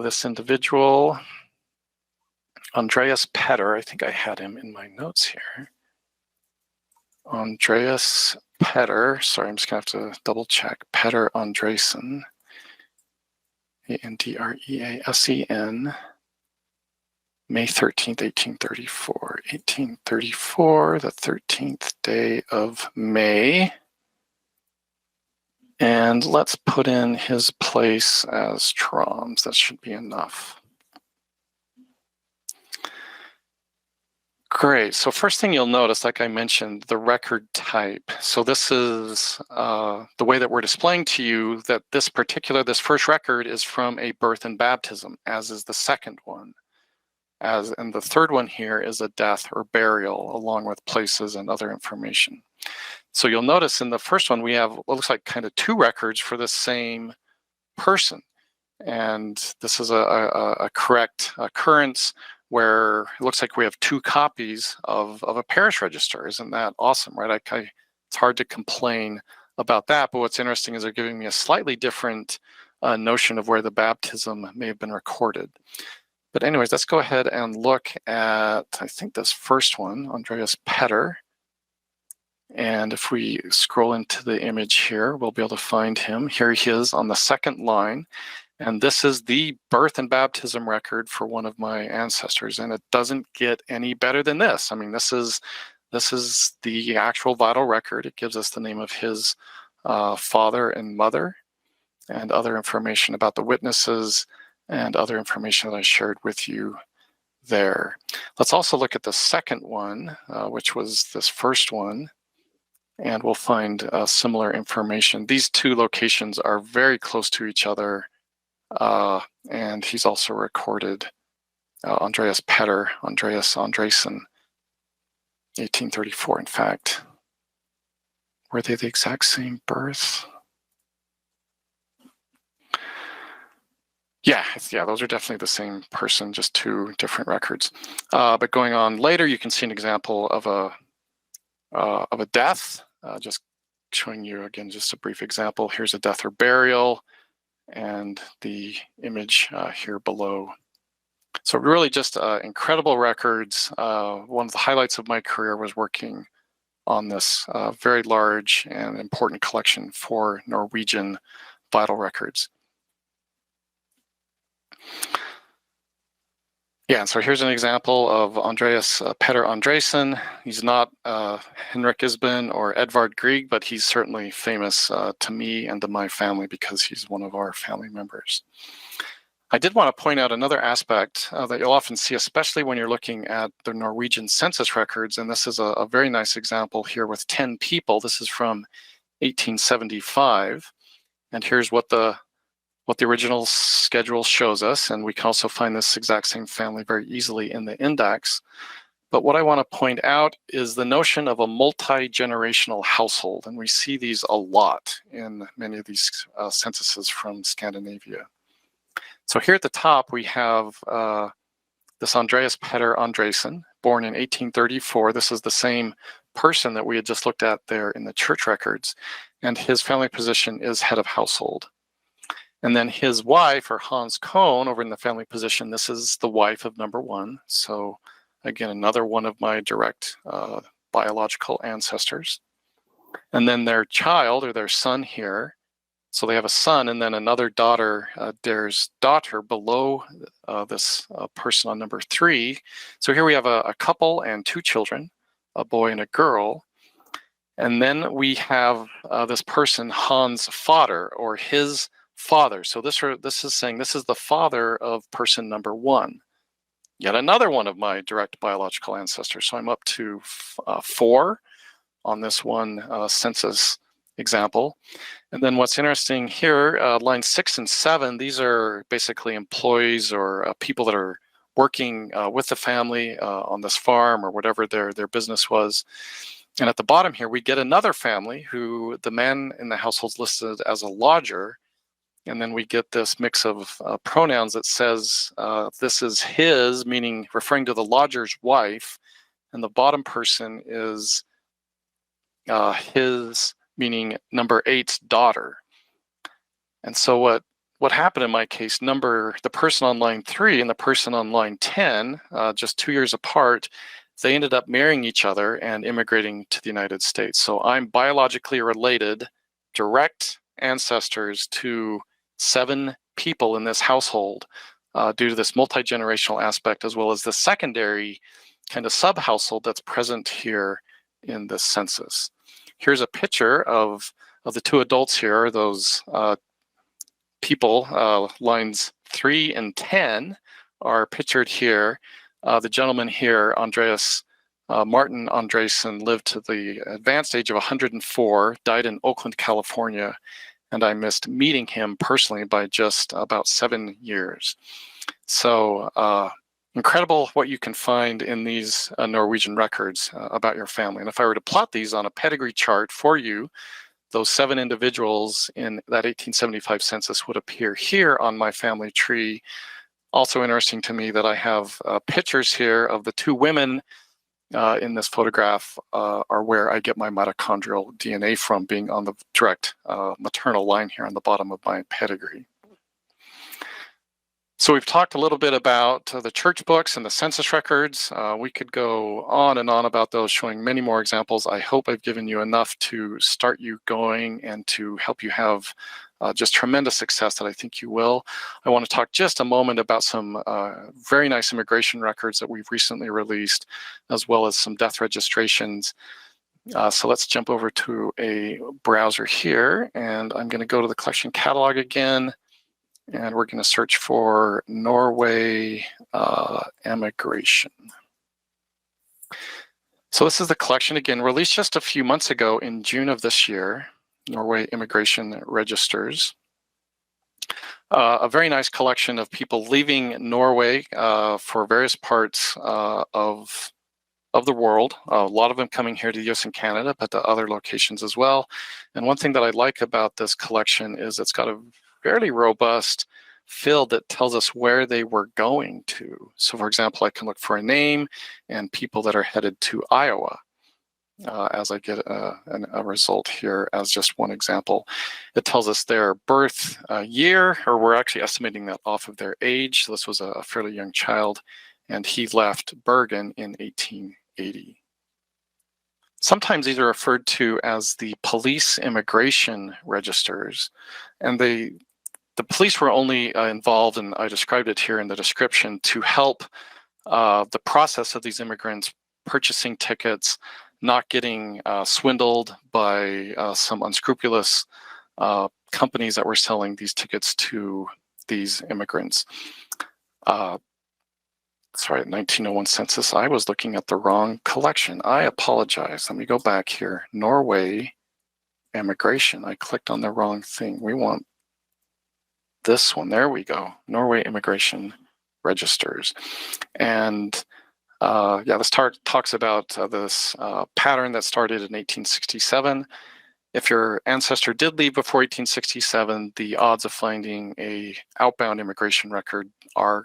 this individual, Andreas Petter. I think I had him in my notes here. Andreas Petter, sorry, I'm just going to have to double check. Petter Andresen, Andreasen, May 13th, 1834. 1834, the 13th day of May. And let's put in his place as Troms. That should be enough. Great. So first thing you'll notice, like I mentioned, the record type. So this is the way that we're displaying to you that this first record is from a birth and baptism, as is the second one. And the third one here is a death or burial, along with places and other information. So you'll notice in the first one, we have what looks like kind of two records for the same person. And this is a correct occurrence where it looks like we have two copies of a parish register. Isn't that awesome, right? It's hard to complain about that, but what's interesting is they're giving me a slightly different notion of where the baptism may have been recorded. But anyways, let's go ahead and look at, I think this first one, Andreas Petter. And if we scroll into the image here, we'll be able to find him. Here he is on the second line. And this is the birth and baptism record for one of my ancestors. And it doesn't get any better than this. I mean, this is the actual vital record. It gives us the name of his father and mother and other information about the witnesses and other information that I shared with you there. Let's also look at the second one, which was this first one. And we'll find similar information. These two locations are very close to each other. And he's also recorded Andreas Petter, Andreas Andresen, 1834. In fact, were they the exact same birth? Yeah, those are definitely the same person, just two different records. But going on later, you can see an example of a death. Just showing you again, just a brief example. Here's a death or burial, and the image here below. So really just incredible records. One of the highlights of my career was working on this very large and important collection for Norwegian vital records. Yeah, so here's an example of Andreas Petter Andresen. He's not Henrik Isben or Edvard Grieg, but he's certainly famous to me and to my family because he's one of our family members. I did want to point out another aspect that you'll often see, especially when you're looking at the Norwegian census records, and this is a very nice example here with 10 people. This is from 1875, and here's what the original schedule shows us, and we can also find this exact same family very easily in the index. But what I want to point out is the notion of a multi-generational household, and we see these a lot in many of these censuses from Scandinavia. So here at the top, we have this Andreas Petter Andresen, born in 1834. This is the same person that we had just looked at there in the church records, and his family position is head of household. And then his wife, or Hans Kohn, over in the family position, this is the wife of number one. So again, another one of my direct biological ancestors. And then their child, or their son here, so they have a son and then another daughter, there's daughter below this person on number three. So here we have a couple and two children, a boy and a girl. And then we have this person, Hans' father, or his father. So this is saying this is the father of person number one. Yet another one of my direct biological ancestors. So I'm up to 4 on this one census example. And then what's interesting here, lines 6 and 7, these are basically employees or people that are working with the family on this farm or whatever their business was. And at the bottom here, we get another family who the man in the household is listed as a lodger. And then we get this mix of pronouns that says this is his, meaning referring to the lodger's wife. And the bottom person is his, meaning number 8's daughter. And so what happened in my case, the person on line 3 and the person on line 10, just 2 years apart, they ended up marrying each other and immigrating to the United States. So I'm biologically related, direct ancestors to 7 people in this household due to this multi-generational aspect, as well as the secondary kind of sub-household that's present here in this census. Here's a picture of the 2 adults here, those people, lines 3 and 10 are pictured here. The gentleman here, Andreas Martin Andresen, lived to the advanced age of 104, died in Oakland, California, and I missed meeting him personally by just about 7 years. So incredible what you can find in these Norwegian records about your family. And if I were to plot these on a pedigree chart for you, those 7 individuals in that 1875 census would appear here on my family tree. Also interesting to me that I have pictures here of the 2 women in this photograph are where I get my mitochondrial DNA from, being on the direct maternal line here on the bottom of my pedigree. So we've talked a little bit about the church books and the census records. We could go on and on about those, showing many more examples. I hope I've given you enough to start you going and to help you have just tremendous success that I think you will. I want to talk just a moment about some very nice immigration records that we've recently released, as well as some death registrations. So let's jump over to a browser here, and I'm going to go to the collection catalog again, and we're going to search for Norway immigration. So this is the collection, again, released just a few months ago in June of this year. Norway immigration registers. A very nice collection of people leaving Norway for various parts of the world. A lot of them coming here to the US and Canada, but to other locations as well. And one thing that I like about this collection is it's got a fairly robust field that tells us where they were going to. So for example, I can look for a name and people that are headed to Iowa. As I get a result here as just one example. It tells us their birth year, or we're actually estimating that off of their age. So this was a fairly young child, and he left Bergen in 1880. Sometimes these are referred to as the police immigration registers, and the police were only involved, and I described it here in the description, to help the process of these immigrants purchasing tickets, not getting swindled by some unscrupulous companies that were selling these tickets to these immigrants. Sorry, 1901 census, I was looking at the wrong collection. I apologize. Let me go back here. Norway immigration. I clicked on the wrong thing. We want this one. There we go. Norway immigration registers. And yeah, this talks about this pattern that started in 1867 If your ancestor did leave before 1867, the odds of finding a outbound immigration record are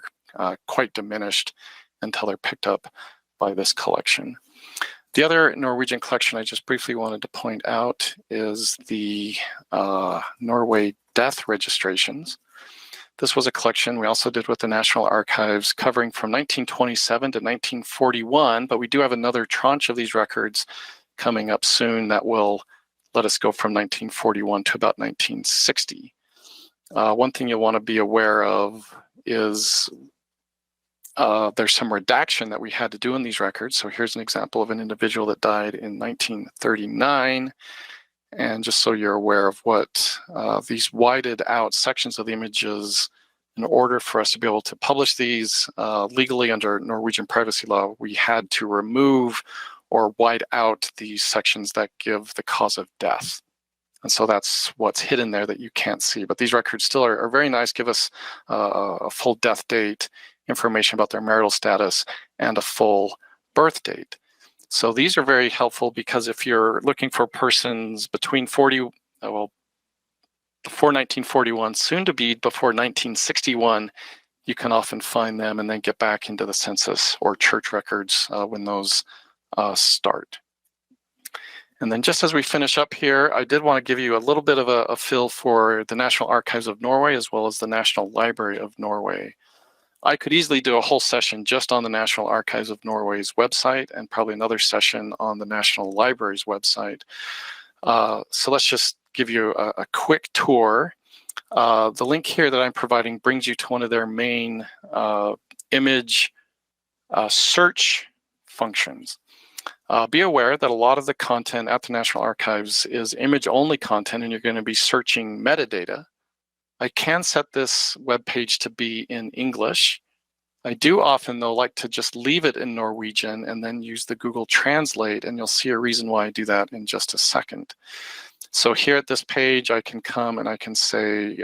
quite diminished until they're picked up by this collection. The other Norwegian collection I just briefly wanted to point out is the Norway death registrations. This was a collection we also did with the National Archives covering from 1927 to 1941, but we do have another tranche of these records coming up soon that will let us go from 1941 to about 1960. One thing you'll want to be aware of is there's some redaction that we had to do in these records. So here's an example of an individual that died in 1939. And just so you're aware of what these whited out sections of the images, in order for us to be able to publish these legally under Norwegian privacy law, we had to remove or white out these sections that give the cause of death. And so that's what's hidden there that you can't see. But these records still are very nice, give us a full death date, information about their marital status, and a full birth date. So these are very helpful because if you're looking for persons between before 1941, soon to be before 1961, you can often find them and then get back into the census or church records when those start. And then just as we finish up here, I did want to give you a little bit of a feel for the National Archives of Norway as well as the National Library of Norway. I could easily do a whole session just on the National Archives of Norway's website and probably another session on the National Library's website. So let's just give you a quick tour. The link here that I'm providing brings you to one of their main image search functions. Be aware that a lot of the content at the National Archives is image-only content, and you're going to be searching metadata. I can set this web page to be in English. I do often, though, like to just leave it in Norwegian and then use the Google Translate, and you'll see a reason why I do that in just a second. So here at this page, I can come and I can say,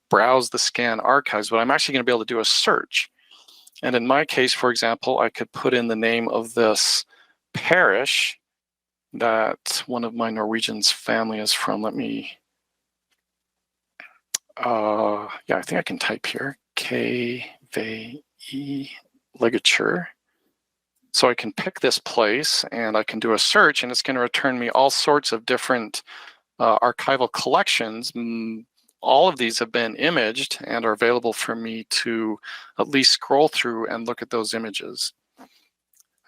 browse the scan archives, but I'm actually going to be able to do a search. And in my case, for example, I could put in the name of this parish that one of my Norwegians family is from. Let me, yeah, I think I can type here, KVE ligature. So I can pick this place and I can do a search, and it's going to return me all sorts of different archival collections. All of these have been imaged and are available for me to at least scroll through and look at those images.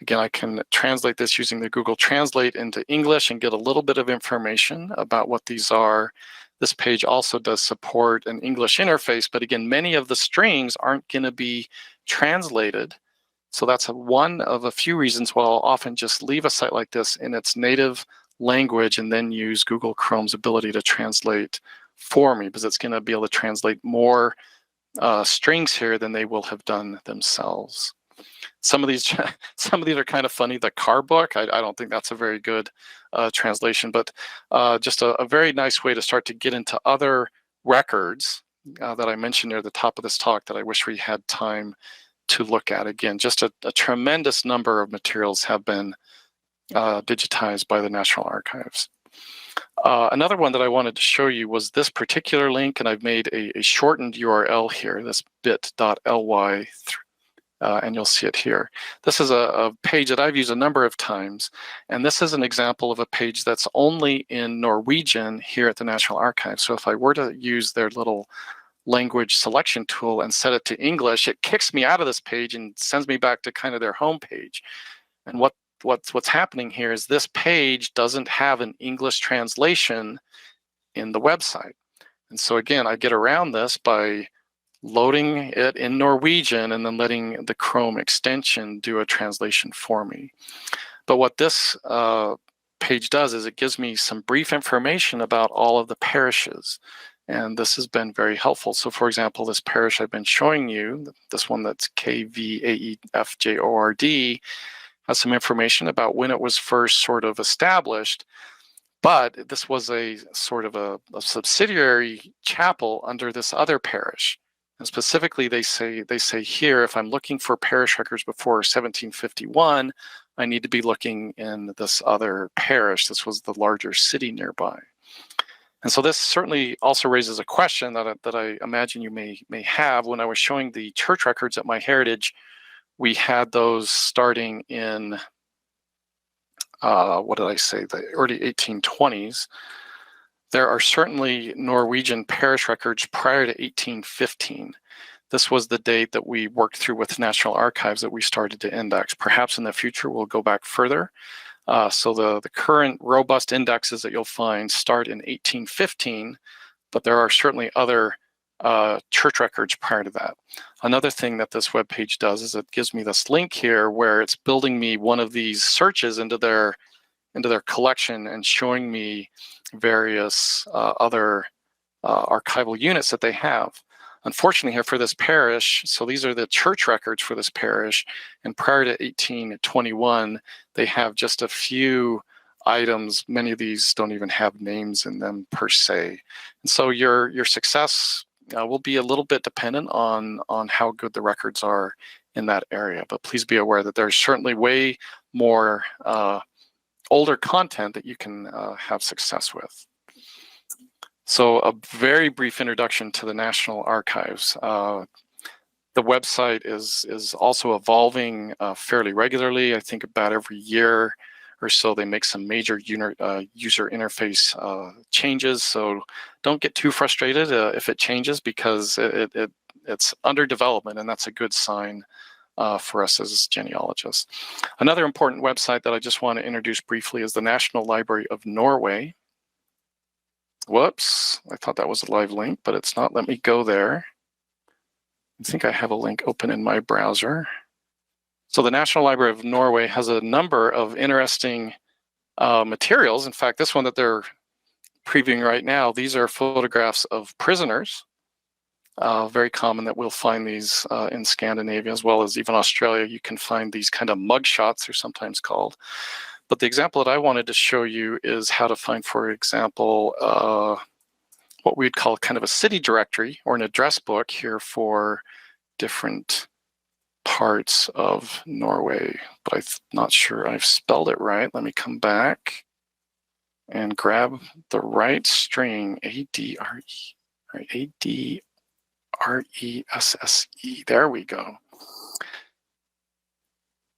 Again, I can translate this using the Google Translate into English and get a little bit of information about what these are. This page also does support an English interface, but again, many of the strings aren't going to be translated. So that's one of a few reasons why I'll often just leave a site like this in its native language and then use Google Chrome's ability to translate for me, because it's going to be able to translate more strings here than they will have done themselves. Some of these are kind of funny. The car book, I don't think that's a very good translation, but just a very nice way to start to get into other records that I mentioned near the top of this talk that I wish we had time to look at. Again, just a tremendous number of materials have been digitized by the National Archives. Another one that I wanted to show you was this particular link, and I've made a shortened URL here, this bit.ly, and you'll see it here. This is a page that I've used a number of times, and this is an example of a page that's only in Norwegian here at the National Archives. So if I were to use their little language selection tool and set it to English, it kicks me out of this page and sends me back to kind of their home page. And what's happening here is this page doesn't have an English translation in the website. And so again, I get around this by loading it in Norwegian and then letting the Chrome extension do a translation for me. But what this page does is it gives me some brief information about all of the parishes. And this has been very helpful. So for example, this parish I've been showing you, this one that's KVAEFJORD, has some information about when it was first sort of established. But this was a sort of a subsidiary chapel under this other parish. And specifically, they say here, if I'm looking for parish records before 1751, I need to be looking in this other parish. This was the larger city nearby. And so this certainly also raises a question that I imagine you may have. When I was showing the church records at MyHeritage, we had those starting in, what did I say, the early 1820s. There are certainly Norwegian parish records prior to 1815. This was the date that we worked through with National Archives that we started to index. Perhaps in the future we'll go back further. So the current robust indexes that you'll find start in 1815, but there are certainly other church records prior to that. Another thing that this webpage does is it gives me this link here where it's building me one of these searches into their collection and showing me various other archival units that they have. Unfortunately here for this parish, so these are the church records for this parish, and prior to 1821, they have just a few items. Many of these don't even have names in them per se. And so your success will be a little bit dependent on how good the records are in that area. But please be aware that there's certainly way more older content that you can have success with. So a very brief introduction to the National Archives. The website is also evolving fairly regularly. I think about every year or so they make some major user interface changes. So don't get too frustrated if it changes, because it's under development, and that's a good sign for us as genealogists. Another important website that I just want to introduce briefly is the National Library of Norway. Whoops, I thought that was a live link, but it's not. Let me go there. I think I have a link open in my browser. So the National Library of Norway has a number of interesting materials. In fact, this one that they're previewing right now, these are photographs of prisoners. Very common that we'll find these in Scandinavia, as well as even Australia. You can find these kind of mug shots, they're sometimes called. But the example that I wanted to show you is how to find, for example, what we'd call kind of a city directory or an address book here for different parts of Norway. But I'm not sure I've spelled it right. Let me come back and grab the right string, A-D-R-E, right, A-D-R-E-S-S-E. There we go.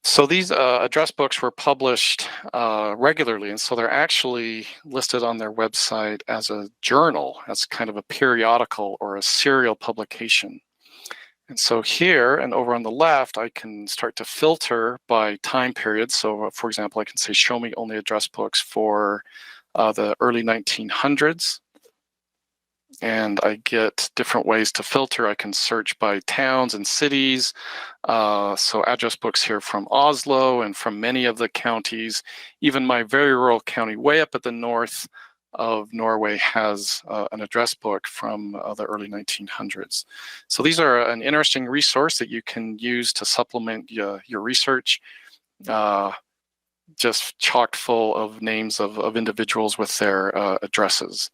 So these address books were published regularly, and so they're actually listed on their website as a journal, as kind of a periodical or a serial publication. And so here and over on the left, I can start to filter by time period. So for example, I can say, show me only address books for the early 1900s. And I get different ways to filter. I can search by towns and cities. So address books here from Oslo and from many of the counties. Even my very rural county way up at the north of Norway has an address book from the early 1900s. So these are an interesting resource that you can use to supplement your research. Just chock full of names of individuals with their addresses.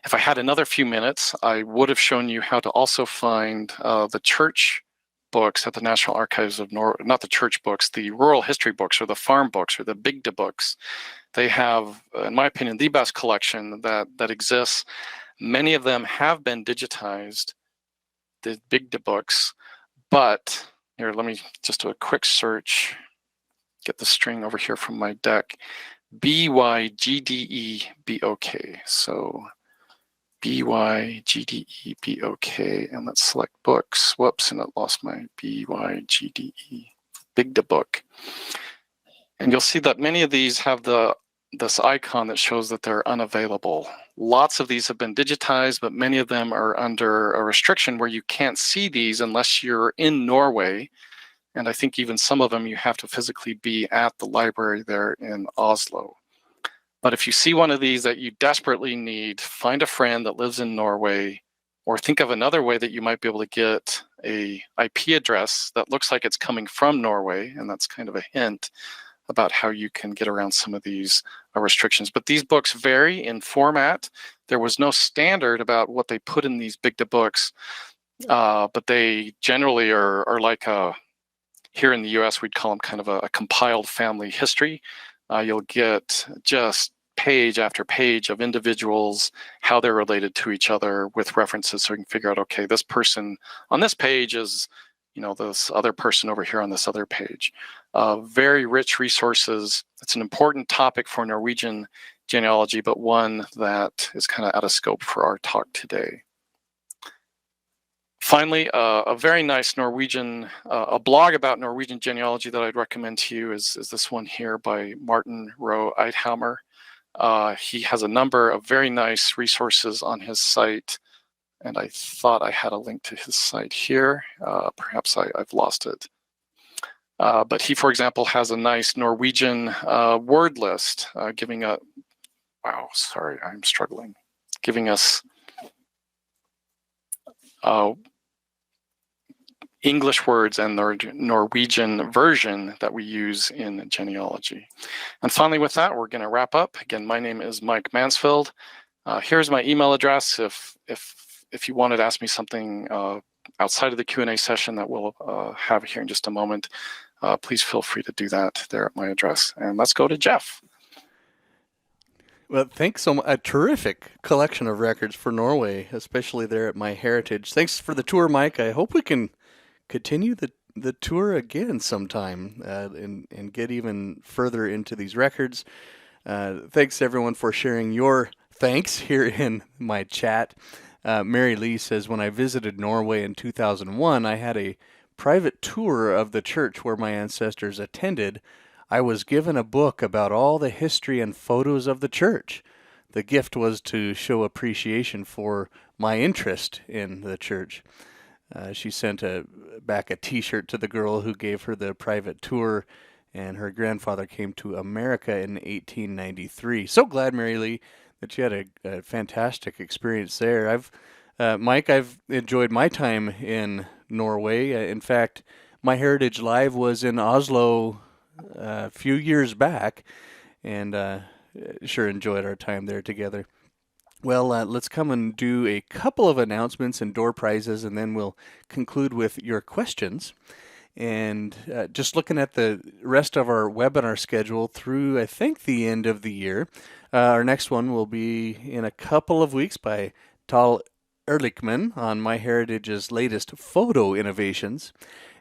If I had another few minutes, I would have shown you how to also find the church books at the National Archives of Norway, not the church books, the rural history books or the farm books or the bygde books. They have, in my opinion, the best collection that exists. Many of them have been digitized, the bygde books, but here, let me just do a quick search, get the string over here from my deck. B-Y-G-D-E-B-O-K. So B-Y-G-D-E-B-O-K, and let's select books. Whoops, and I lost my B-Y-G-D-E, bygde book. And you'll see that many of these have this icon that shows that they're unavailable. Lots of these have been digitized, but many of them are under a restriction where you can't see these unless you're in Norway. And I think even some of them you have to physically be at the library there in Oslo. But if you see one of these that you desperately need, find a friend that lives in Norway, or think of another way that you might be able to get a IP address that looks like it's coming from Norway, and that's kind of a hint about how you can get around some of these restrictions. But these books vary in format. There was no standard about what they put in these bygde books, but they generally are like here in the US, we'd call them kind of a compiled family history. You'll get just page after page of individuals, how they're related to each other with references, so we can figure out, okay, this person on this page is, this other person over here on this other page. Very rich resources. It's an important topic for Norwegian genealogy, but one that is kind of out of scope for our talk today. Finally, a very nice Norwegian, a blog about Norwegian genealogy that I'd recommend to you is this one here by Martin Roe Eidhammer. He has a number of very nice resources on his site, and I thought I had a link to his site here. Perhaps I've lost it. But he, for example, has a nice Norwegian word list giving a, wow, sorry, I'm struggling, giving us English words and the Norwegian version that we use in genealogy. And finally, with that, we're going to wrap up. Again, my name is Mike Mansfield. Here's my email address. If you wanted to ask me something outside of the Q&A session that we'll have here in just a moment, please feel free to do that there at my address. And let's go to Jeff. Well, thanks so much. A terrific collection of records for Norway, especially there at MyHeritage. Thanks for the tour, Mike. I hope we can continue the tour again sometime and get even further into these records. Thanks everyone for sharing your thanks here in my chat. Mary Lee says, when I visited Norway in 2001, I had a private tour of the church where my ancestors attended. I was given a book about all the history and photos of the church. The gift was to show appreciation for my interest in the church. She sent back a T-shirt to the girl who gave her the private tour, and her grandfather came to America in 1893. So glad, Mary Lee, that you had a fantastic experience there. Mike, I've enjoyed my time in Norway. In fact, MyHeritage Live was in Oslo a few years back, and sure enjoyed our time there together. Well, let's come and do a couple of announcements and door prizes, and then we'll conclude with your questions. And just looking at the rest of our webinar schedule through, I think, the end of the year. Our next one will be in a couple of weeks by Tal Ehrlichman on MyHeritage's latest photo innovations.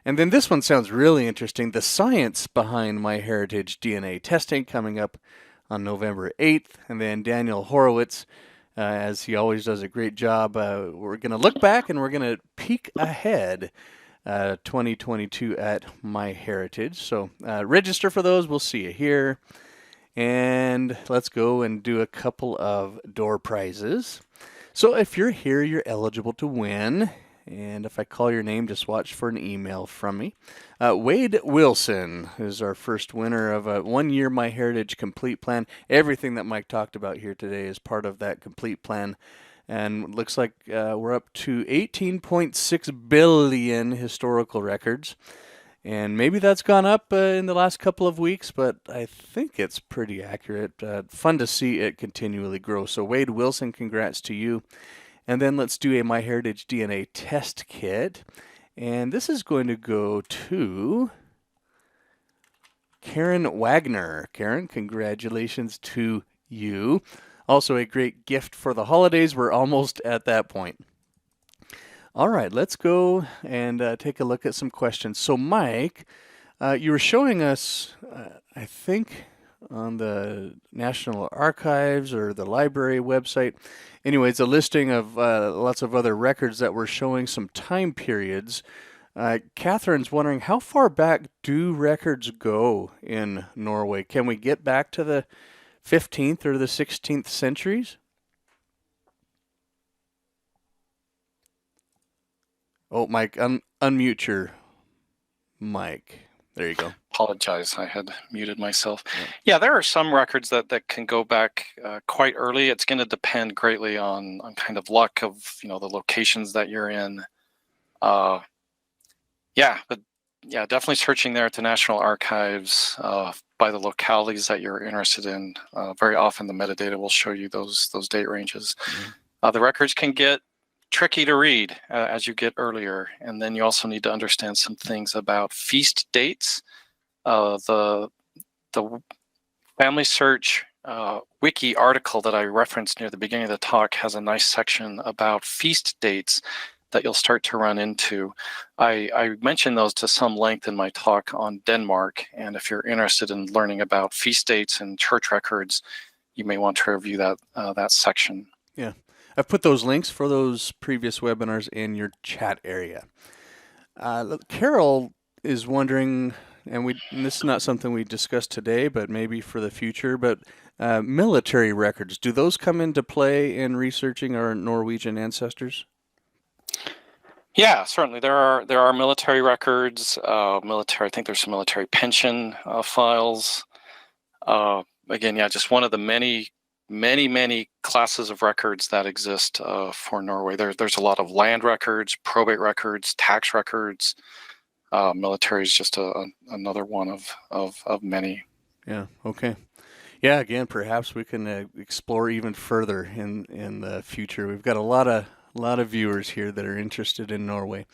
And then this one sounds really interesting, the science behind MyHeritage DNA testing, coming up on November 8th. And then Daniel Horowitz, as he always does a great job, we're going to look back and we're going to peek ahead 2022 at MyHeritage. So register for those. We'll see you here. And let's go and do a couple of door prizes. So if you're here, you're eligible to win. And if I call your name, just watch for an email from me. Wade Wilson is our first winner of a one-year MyHeritage Complete Plan. Everything that Mike talked about here today is part of that Complete Plan. And looks like we're up to 18.6 billion historical records. And maybe that's gone up in the last couple of weeks, but I think it's pretty accurate. Fun to see it continually grow. So Wade Wilson, congrats to you. And then let's do a MyHeritage DNA test kit. And this is going to go to Karen Wagner. Karen, congratulations to you. Also a great gift for the holidays. We're almost at that point. All right, let's go and take a look at some questions. So Mike, you were showing us, I think, on the National Archives or the library website. Anyways, a listing of lots of other records that were showing some time periods. Catherine's wondering, how far back do records go in Norway? Can we get back to the 15th or the 16th centuries? Oh, Mike, unmute your mic. There you go. Apologize, I had muted myself. Yeah, there are some records that can go back quite early. It's going to depend greatly on kind of luck of the locations that you're in. Definitely searching there at the National Archives by the localities that you're interested in. Very often the metadata will show you those date ranges. Mm-hmm. The records can get tricky to read as you get earlier, and then you also need to understand some things about feast dates. The family search wiki article that I referenced near the beginning of the talk has a nice section about feast dates that you'll start to run into. I mentioned those to some length in my talk on Denmark, and if you're interested in learning about feast dates and church records, you may want to review that section. Yeah. I've put those links for those previous webinars in your chat area. Carol is wondering, and this is not something we discussed today, but maybe for the future, but military records, do those come into play in researching our Norwegian ancestors? Yeah, certainly. There are military records, military. I think there's some military pension files. Again, yeah, just one of the many classes of records that exist for Norway. There's a lot of land records, probate records, tax records. Military is just another one of many. Yeah. Okay. Yeah. Again, perhaps we can explore even further in the future. We've got a lot of viewers here that are interested in Norway.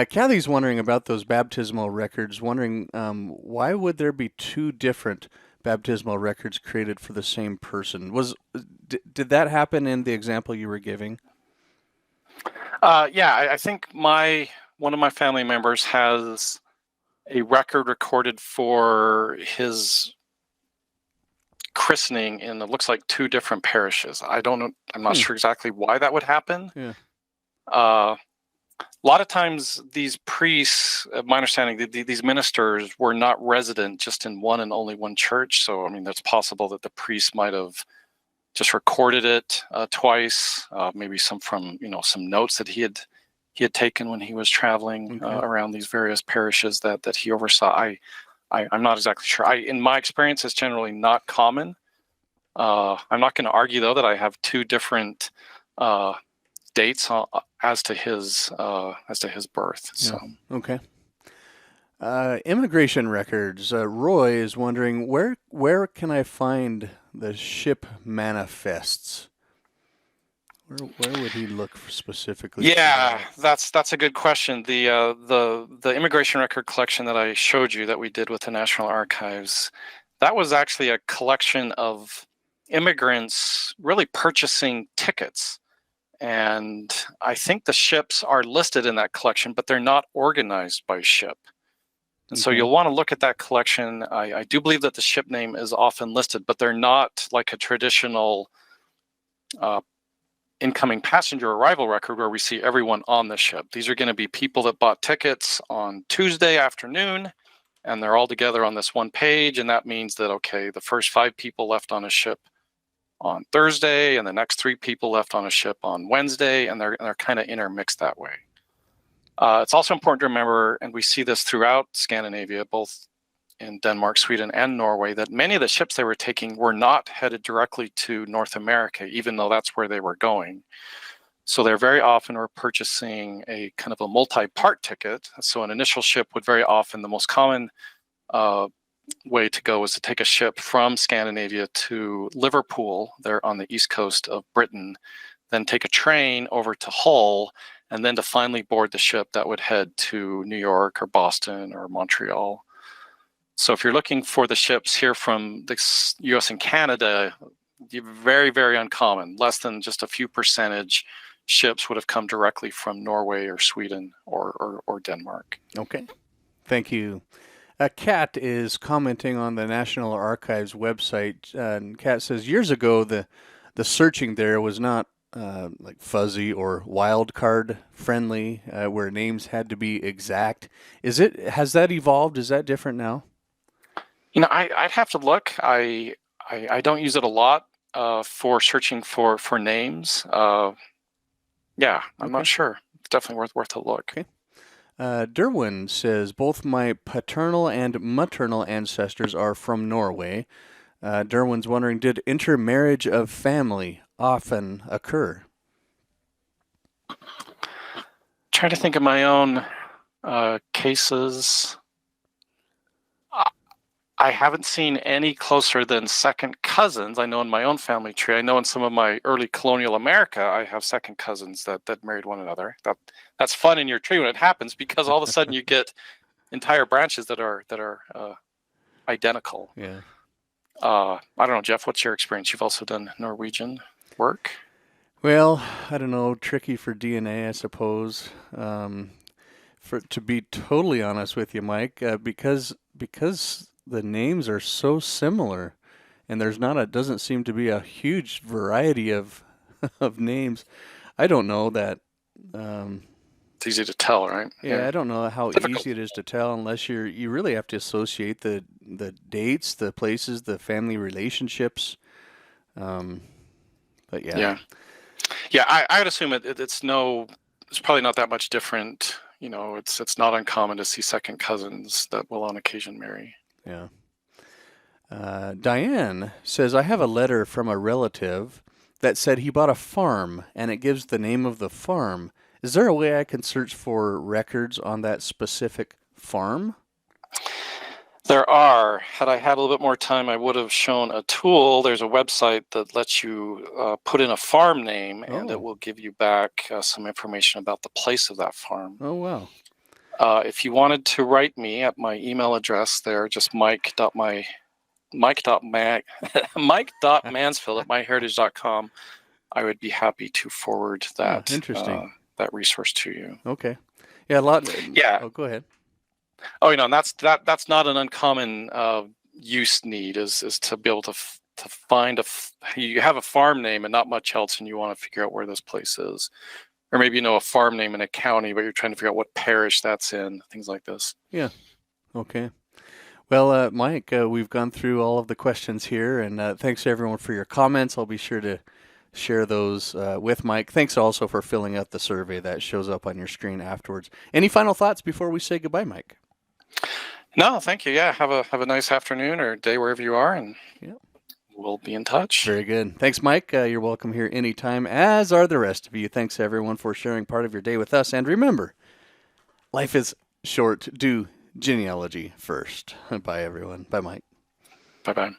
Kathy's wondering about those baptismal records. Wondering why would there be two different baptismal records created for the same person? Did that happen in the example you were giving? Yeah, I think one of my family members has a record recorded for his christening in, it looks like, two different parishes. I don't know. I'm not sure exactly why that would happen. Yeah. A lot of times these priests, my understanding, these ministers were not resident just in one and only one church. So, I mean, it's possible that the priest might have just recorded it twice, maybe some from, some notes that he had taken when he was traveling around these various parishes that he oversaw. I'm not exactly sure. In my experience, it's generally not common. I'm not going to argue, though, that I have two different dates as to his birth. So okay. Immigration records. Roy is wondering where can I find the ship manifests? Where would he look specifically? Yeah, that's a good question. The immigration record collection that I showed you that we did with the National Archives, that was actually a collection of immigrants really purchasing tickets. And I think the ships are listed in that collection, but they're not organized by ship. And so you'll want to look at that collection. I do believe that the ship name is often listed, but they're not like a traditional incoming passenger arrival record where we see everyone on the ship. These are going to be people that bought tickets on Tuesday afternoon, and they're all together on this one page. And that means that, okay, the first 5 people left on a ship on Thursday, and the next 3 people left on a ship on Wednesday, and they're kind of intermixed that way. It's also important to remember, and we see this throughout Scandinavia, both in Denmark, Sweden, and Norway, that many of the ships they were taking were not headed directly to North America, even though that's where they were going. So they're very often were purchasing a kind of a multi-part ticket. So an initial ship would very often, the most common way to go is to take a ship from Scandinavia to Liverpool, there on the east coast of Britain, then take a train over to Hull, and then to finally board the ship that would head to New York or Boston or Montreal. So if you're looking for the ships here from the US and Canada, very, very uncommon. Less than just a few percentage ships would have come directly from Norway or Sweden or Denmark. Okay, thank you. Kat is commenting on the National Archives website. And Kat says years ago the searching there was not like fuzzy or wildcard friendly, where names had to be exact. Has that evolved? Is that different now? I'd have to look. I don't use it a lot for searching for names. Yeah, I'm not sure. It's definitely worth a look. Okay. Derwin says both my paternal and maternal ancestors are from Norway. Derwin's wondering, did intermarriage of family often occur? Trying to think of my own cases. I haven't seen any closer than second cousins. I know in my own family tree. I know in some of my early colonial America, I have second cousins that married one another. That's fun in your tree when it happens, because all of a sudden you get entire branches that are identical. Yeah. I don't know, Jeff, what's your experience? You've also done Norwegian work? Well, I don't know, tricky for DNA, I suppose. To be totally honest with you, Mike, because the names are so similar, and doesn't seem to be a huge variety of of names. I don't know that. Um, It's easy to tell, right? yeah, I don't know how Difficult. easy it is to tell unless you really have to associate the dates, the places, the family relationships. Um, but yeah, Yeah. Yeah, I would assume it's probably not that much different. It's not uncommon to see second cousins that will on occasion marry. yeah. Diane says, I have a letter from a relative that said he bought a farm and it gives the name of the farm. Is there a way I can search for records on that specific farm? There are. Had I had a little bit more time, I would have shown a tool. There's a website that lets you put in a farm name, and it Oh, will give you back some information about the place of that farm. oh wow. If you wanted to write me at my email address there, just mike.mansfield at myheritage.com, I would be happy to forward Oh, that interesting. that resource to you. Okay. Yeah, a lot. Yeah. Oh, go ahead. Oh, and that's not an uncommon use need is to be able to find you have a farm name and not much else, and you want to figure out where this place is, or maybe you know a farm name in a county, but you're trying to figure out what parish that's in, things like this. Yeah. Okay. Well, Mike, we've gone through all of the questions here, and thanks everyone for your comments. I'll be sure to share those with Mike. Thanks also for filling out the survey that shows up on your screen afterwards. Any final thoughts before we say goodbye, Mike? No, thank you. Yeah, have a nice afternoon or day wherever you are, and Yeah. we'll be in touch. Very good. Thanks, Mike. You're welcome here anytime, as are the rest of you. Thanks, everyone, for sharing part of your day with us. And remember, life is short. Do genealogy first. Bye, everyone. Bye, Mike. Bye-bye.